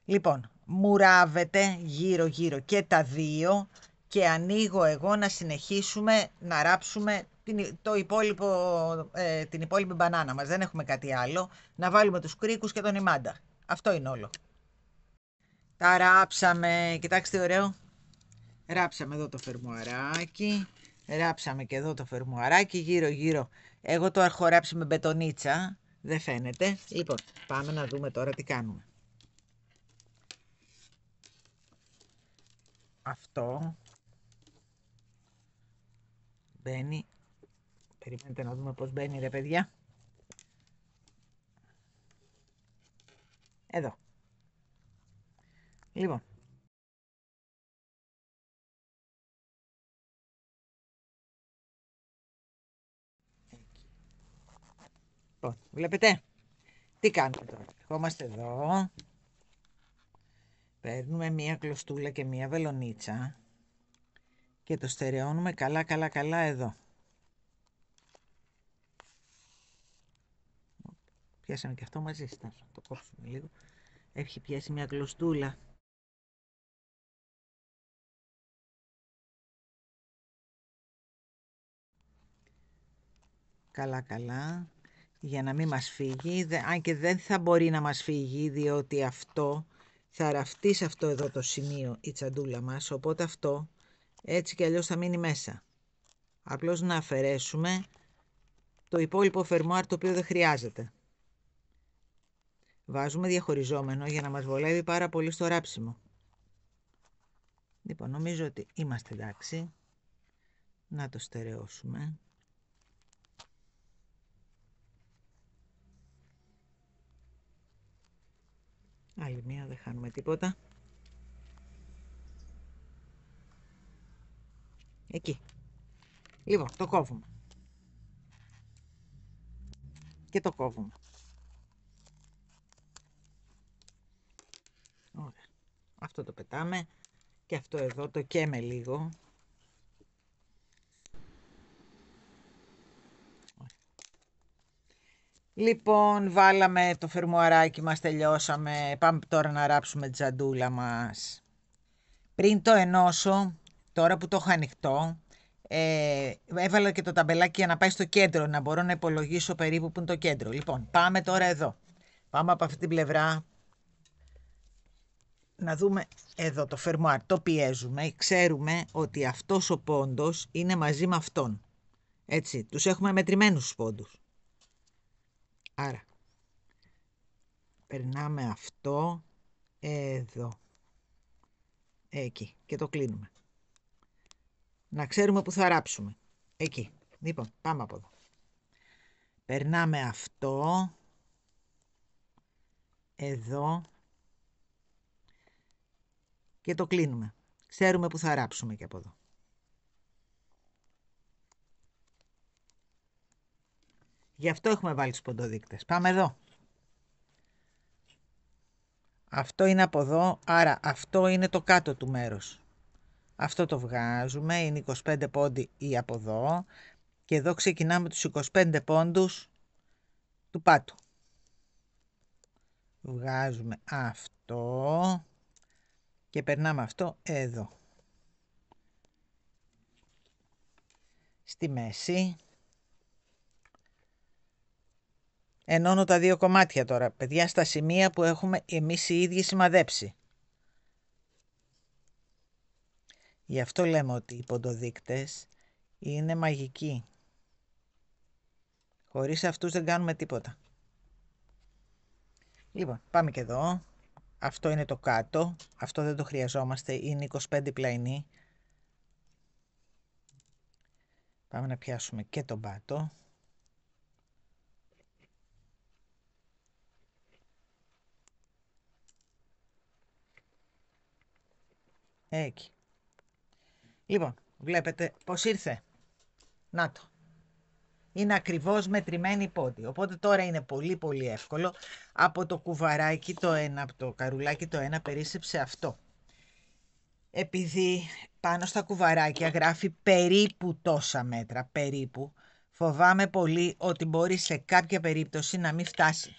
Λοιπόν, μουράβεται γύρω γύρω και τα δύο και ανοίγω εγώ να συνεχίσουμε να ράψουμε την υπόλοιπη μπανάνα μας. Δεν έχουμε κάτι άλλο. Να βάλουμε τους κρίκους και τον ημάντα. Αυτό είναι όλο. Τα ράψαμε. Κοιτάξτε τι ωραίο. Ράψαμε εδώ το φερμουαράκι. Ράψαμε και εδώ το φερμουαράκι γύρω γύρω. Εγώ το έχω ράψει με μπετονίτσα. Δεν φαίνεται. Λοιπόν, πάμε να δούμε τώρα τι κάνουμε. Αυτό μπαίνει. Περιμένετε να δούμε πώς μπαίνει ρε παιδιά. Εδώ. Λοιπόν. Λοιπόν, βλέπετε. Τι κάνουμε τώρα. Ερχόμαστε εδώ. Παίρνουμε μία κλωστούλα και μία βελονίτσα και το στερεώνουμε καλά καλά καλά εδώ. Πιάσαμε και αυτό μαζί. Στάσω, το κόψουμε λίγο. Έχει πιάσει μία κλωστούλα. Καλά καλά. Για να μην μας φύγει. Αν και δεν θα μπορεί να μας φύγει διότι αυτό θα ραφτεί σε αυτό εδώ το σημείο η τσαντούλα μας. Οπότε αυτό έτσι κι αλλιώς θα μείνει μέσα. Απλώς να αφαιρέσουμε το υπόλοιπο φερμουάρ το οποίο δεν χρειάζεται. Βάζουμε διαχωριζόμενο για να μας βολεύει πάρα πολύ στο ράψιμο. Λοιπόν, νομίζω ότι είμαστε εντάξει. Να το στερεώσουμε. Άλλη μία, δεν χάνουμε τίποτα. Εκεί. Λοιπόν, το κόβουμε. Και το κόβουμε. Ωραία. Αυτό το πετάμε. Και αυτό εδώ το καίμε λίγο. Λοιπόν, βάλαμε το φερμουαράκι μας, τελειώσαμε. Πάμε τώρα να ράψουμε τη τζαντούλα μας. Πριν το ενώσω, τώρα που το έχω ανοιχτό, έβαλα και το ταμπελάκι για να πάει στο κέντρο, να μπορώ να υπολογίσω περίπου που είναι το κέντρο. Λοιπόν, πάμε τώρα εδώ. Πάμε από αυτή την πλευρά. Να δούμε εδώ το φερμουάρ. Το πιέζουμε. Ξέρουμε ότι αυτός ο πόντος είναι μαζί με αυτόν. Έτσι, τους έχουμε μετρημένους τους πόντους. Άρα, περνάμε αυτό εδώ. Εκεί. Και το κλείνουμε. Να ξέρουμε που θα ράψουμε. Εκεί. Λοιπόν, πάμε από εδώ. Περνάμε αυτό. Εδώ. Και το κλείνουμε. Ξέρουμε που θα ράψουμε και από εδώ. Γι' αυτό έχουμε βάλει τους ποντοδείκτες. Πάμε εδώ. Αυτό είναι από εδώ, άρα αυτό είναι το κάτω του μέρος. Αυτό το βγάζουμε, είναι 25 πόντοι ή από εδώ. Και εδώ ξεκινάμε τους 25 πόντους του πάτου. Βγάζουμε αυτό. Και περνάμε αυτό εδώ. Στη μέση. Ενώνω τα δύο κομμάτια τώρα, παιδιά, στα σημεία που έχουμε εμείς οι ίδιοι σημαδέψει. Γι' αυτό λέμε ότι οι ποντοδείκτες είναι μαγικοί. Χωρίς αυτούς δεν κάνουμε τίποτα. Λοιπόν, πάμε και εδώ. Αυτό είναι το κάτω. Αυτό δεν το χρειαζόμαστε. Είναι 25 πλαϊνή. Πάμε να πιάσουμε και τον πάτο. Εκεί. Λοιπόν, βλέπετε πως ήρθε. Να το. Είναι ακριβώς μετρημένη η πόντη. Οπότε τώρα είναι πολύ πολύ εύκολο. Από το κουβαράκι το ένα, από το καρουλάκι το ένα, περίσσεψε αυτό. Επειδή πάνω στα κουβαράκια γράφει περίπου τόσα μέτρα, περίπου, φοβάμαι πολύ ότι μπορεί σε κάποια περίπτωση να μην φτάσει.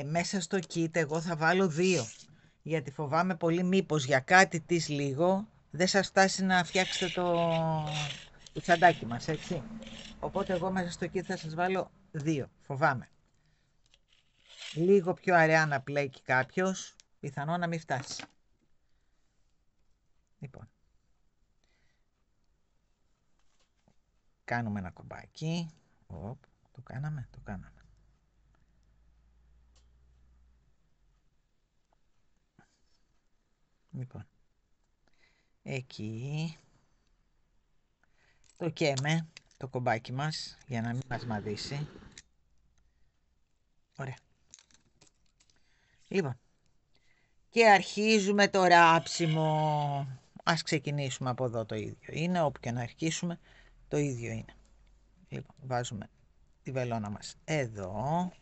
Μέσα στο kit εγώ θα βάλω 2, γιατί φοβάμαι πολύ μήπως για κάτι της λίγο δεν σας φτάσει να φτιάξετε το τσαντάκι μας, έτσι. Οπότε εγώ μέσα στο kit θα σας βάλω 2, φοβάμαι. Λίγο πιο αραιά να πλέκει κάποιος, πιθανό να μην φτάσει. Λοιπόν, κάνουμε ένα κομπάκι. Το κάναμε. Λοιπόν, εκεί το καίμε το κομπάκι μας για να μην μας μαδίσει. Ωραία. Λοιπόν, και αρχίζουμε το ράψιμο. Ας ξεκινήσουμε από εδώ, το ίδιο είναι, όπου και να αρχίσουμε το ίδιο είναι. Λοιπόν, βάζουμε τη βελόνα μας εδώ,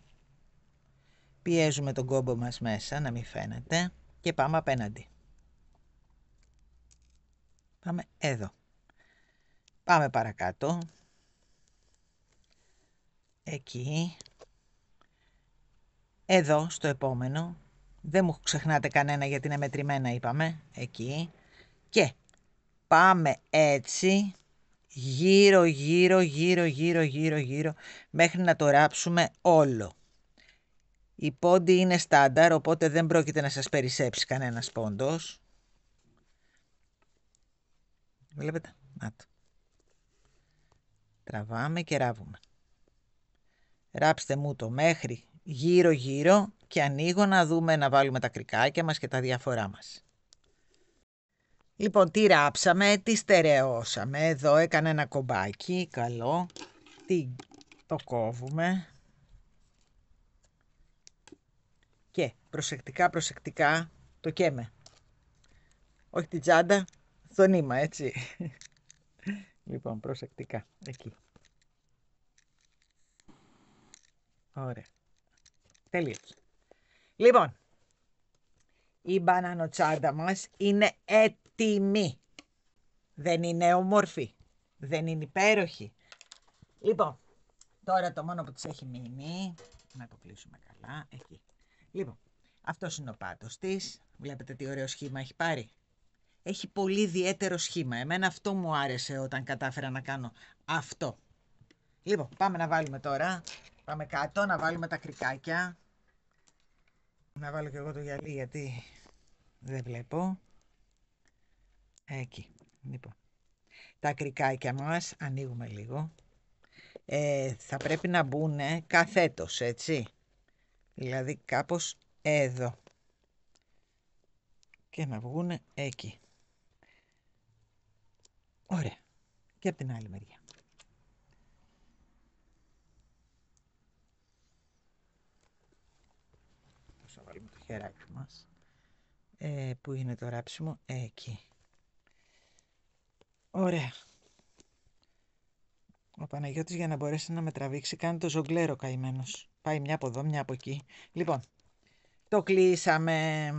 πιέζουμε τον κόμπο μας μέσα να μην φαίνεται και πάμε απέναντι. Πάμε εδώ. Πάμε παρακάτω. Εκεί. Εδώ στο επόμενο. Δεν μου ξεχνάτε κανένα γιατί είναι μετρημένα, είπαμε. Εκεί. Και πάμε έτσι γύρω μέχρι να το ράψουμε όλο. Η πόντη είναι στάνταρ, οπότε δεν πρόκειται να σας περισσέψει κανένας πόντος. Βλέπετε, να το. Τραβάμε και ράβουμε. Ράψτε μου το μέχρι γύρω και ανοίγω να δούμε, να βάλουμε τα κρικάκια μας και τα διάφορά μας. Λοιπόν, τι ράψαμε, τι στερεώσαμε. Εδώ έκανε ένα κομπάκι, καλό. Το κόβουμε. Και προσεκτικά το καίμε. Όχι την τσάντα, στο νήμα, έτσι. Λοιπόν, προσεκτικά, εκεί. Ωραία. Τελείωσε. Λοιπόν, η μπανανοτσάντα μας είναι έτοιμη. Δεν είναι όμορφη. Δεν είναι υπέροχη. Λοιπόν, τώρα το μόνο που της έχει μείνει, να το κλείσουμε καλά, εκεί. Λοιπόν, αυτός είναι ο πάτος της. Βλέπετε τι ωραίο σχήμα έχει πάρει. Έχει πολύ ιδιαίτερο σχήμα. Εμένα αυτό μου άρεσε όταν κατάφερα να κάνω αυτό. Λοιπόν, πάμε να βάλουμε τώρα. Πάμε κάτω να βάλουμε τα κρικάκια. Να βάλω και εγώ το γυαλί γιατί δεν βλέπω. Εκεί. Λοιπόν, τα κρικάκια μας ανοίγουμε λίγο. Θα πρέπει να μπουν καθέτος, έτσι. Δηλαδή κάπως εδώ. Και να βγουν εκεί. Ωραία. Και από την άλλη μεριά. Θα βάλουμε το χεράκι μας. Πού είναι το ράψιμο? Εκεί. Ωραία. Ο Παναγιώτης για να μπορέσει να με τραβήξει κάνει το ζογκλέρο καημένος. Πάει μια από εδώ, μια από εκεί. Λοιπόν, το κλείσαμε.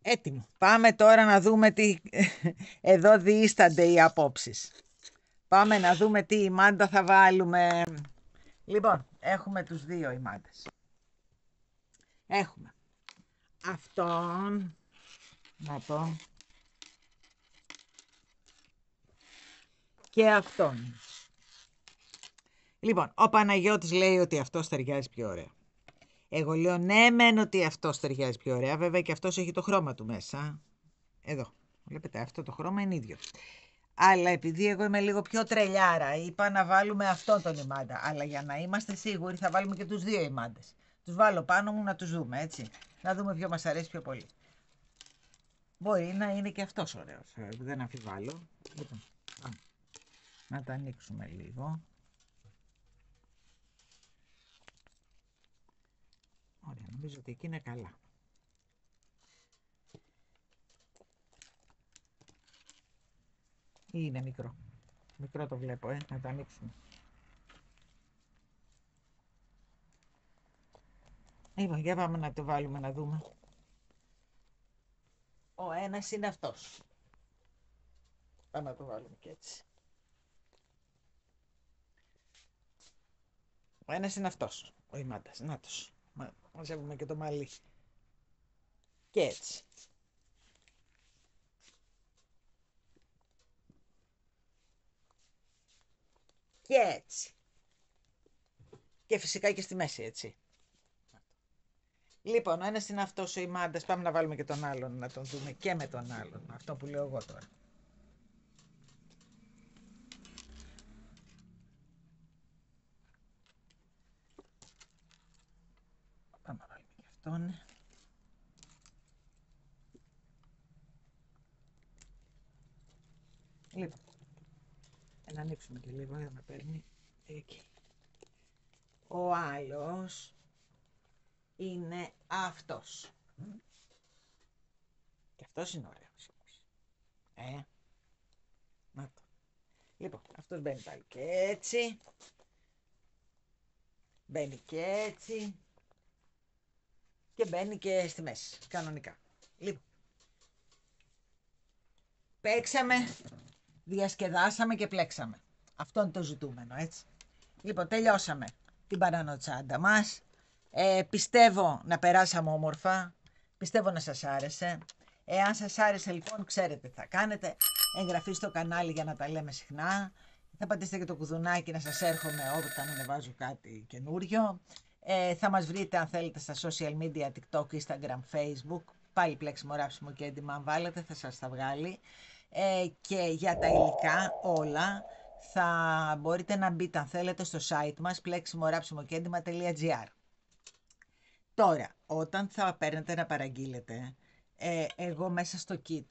Έτοιμο. Πάμε τώρα να δούμε τι... Εδώ διήστανται οι απόψεις. Πάμε να δούμε τι ημάντα θα βάλουμε. Λοιπόν, έχουμε τους δύο ημάντες. Έχουμε αυτόν, να πω, και αυτόν. Λοιπόν, ο Παναγιώτης λέει ότι αυτός ταιριάζει πιο ωραία. Εγώ λέω ναι μεν ότι αυτός ταιριάζει πιο ωραία, βέβαια και αυτός έχει το χρώμα του μέσα. Εδώ, βλέπετε αυτό το χρώμα είναι ίδιο. Αλλά επειδή εγώ είμαι λίγο πιο τρελιάρα, είπα να βάλουμε αυτόν τον ημάντα. Αλλά για να είμαστε σίγουροι θα βάλουμε και τους δύο ημάντες. Τους βάλω πάνω μου να τους δούμε, έτσι. Να δούμε ποιο μας αρέσει πιο πολύ. Μπορεί να είναι και αυτός ωραίος, δεν αμφιβάλλω. Λοιπόν, να τα ανοίξουμε λίγο. Ωραία, νομίζω ότι εκεί είναι καλά. Ή είναι μικρό. Μικρό το βλέπω, να το ανοίξουμε. Λοιπόν, για πάμε να το βάλουμε να δούμε. Ο ένας είναι αυτός. Πάμε να το βάλουμε και έτσι. Ο ένας είναι αυτός, ο ημάντας. Νάτος. Μαζεύουμε και το μαλλί. Και έτσι. Και έτσι. Και φυσικά και στη μέση, έτσι. Λοιπόν, ο ένας είναι αυτός ο ημάντας. Πάμε να βάλουμε και τον άλλον, να τον δούμε και με τον άλλον. Αυτό που λέω εγώ τώρα. Πάμε να βάλουμε και αυτόν. Λοιπόν, να ανοίξουμε και λίγο για να παίρνει εκεί. Ο άλλος είναι αυτός. Και αυτός είναι ωραίος. Να το. Λοιπόν, αυτός μπαίνει πάλι και έτσι. Μπαίνει και έτσι. Και μπαίνει και στη μέση, κανονικά. Λοιπόν, παίξαμε, διασκεδάσαμε και πλέξαμε. Αυτό είναι το ζητούμενο, έτσι. Λοιπόν, τελειώσαμε την μπανανοτσάντα μας. Πιστεύω να περάσαμε όμορφα. Πιστεύω να σας άρεσε. Εάν σας άρεσε λοιπόν, ξέρετε τι θα κάνετε. Εγγραφή στο κανάλι για να τα λέμε συχνά. Θα πατήσετε και το κουδουνάκι να σας έρχομαι όταν ανεβάζω κάτι καινούριο. Θα μας βρείτε αν θέλετε στα social media, TikTok, Instagram, Facebook. Πάλι πλέξιμο, ράψιμο και έντυμα αν βάλετε θα σας τα βγάλει. Και για τα υλικά όλα θα μπορείτε να μπείτε αν θέλετε στο site μας pleximoraψιμοκέντημα.gr. Τώρα, όταν θα παίρνετε να παραγγείλετε, εγώ μέσα στο kit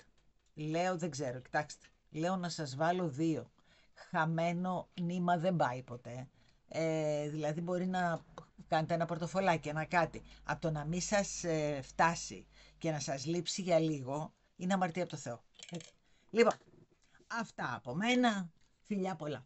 λέω, δεν ξέρω, κοιτάξτε, λέω να σας βάλω 2. Χαμένο νήμα δεν πάει ποτέ. Δηλαδή μπορεί να κάνετε ένα πορτοφολάκι, ένα κάτι. Από το να μην σας φτάσει και να σας λείψει για λίγο, είναι αμαρτία από το Θεό. Λοιπόν, αυτά από μένα. Φιλιά πολλά.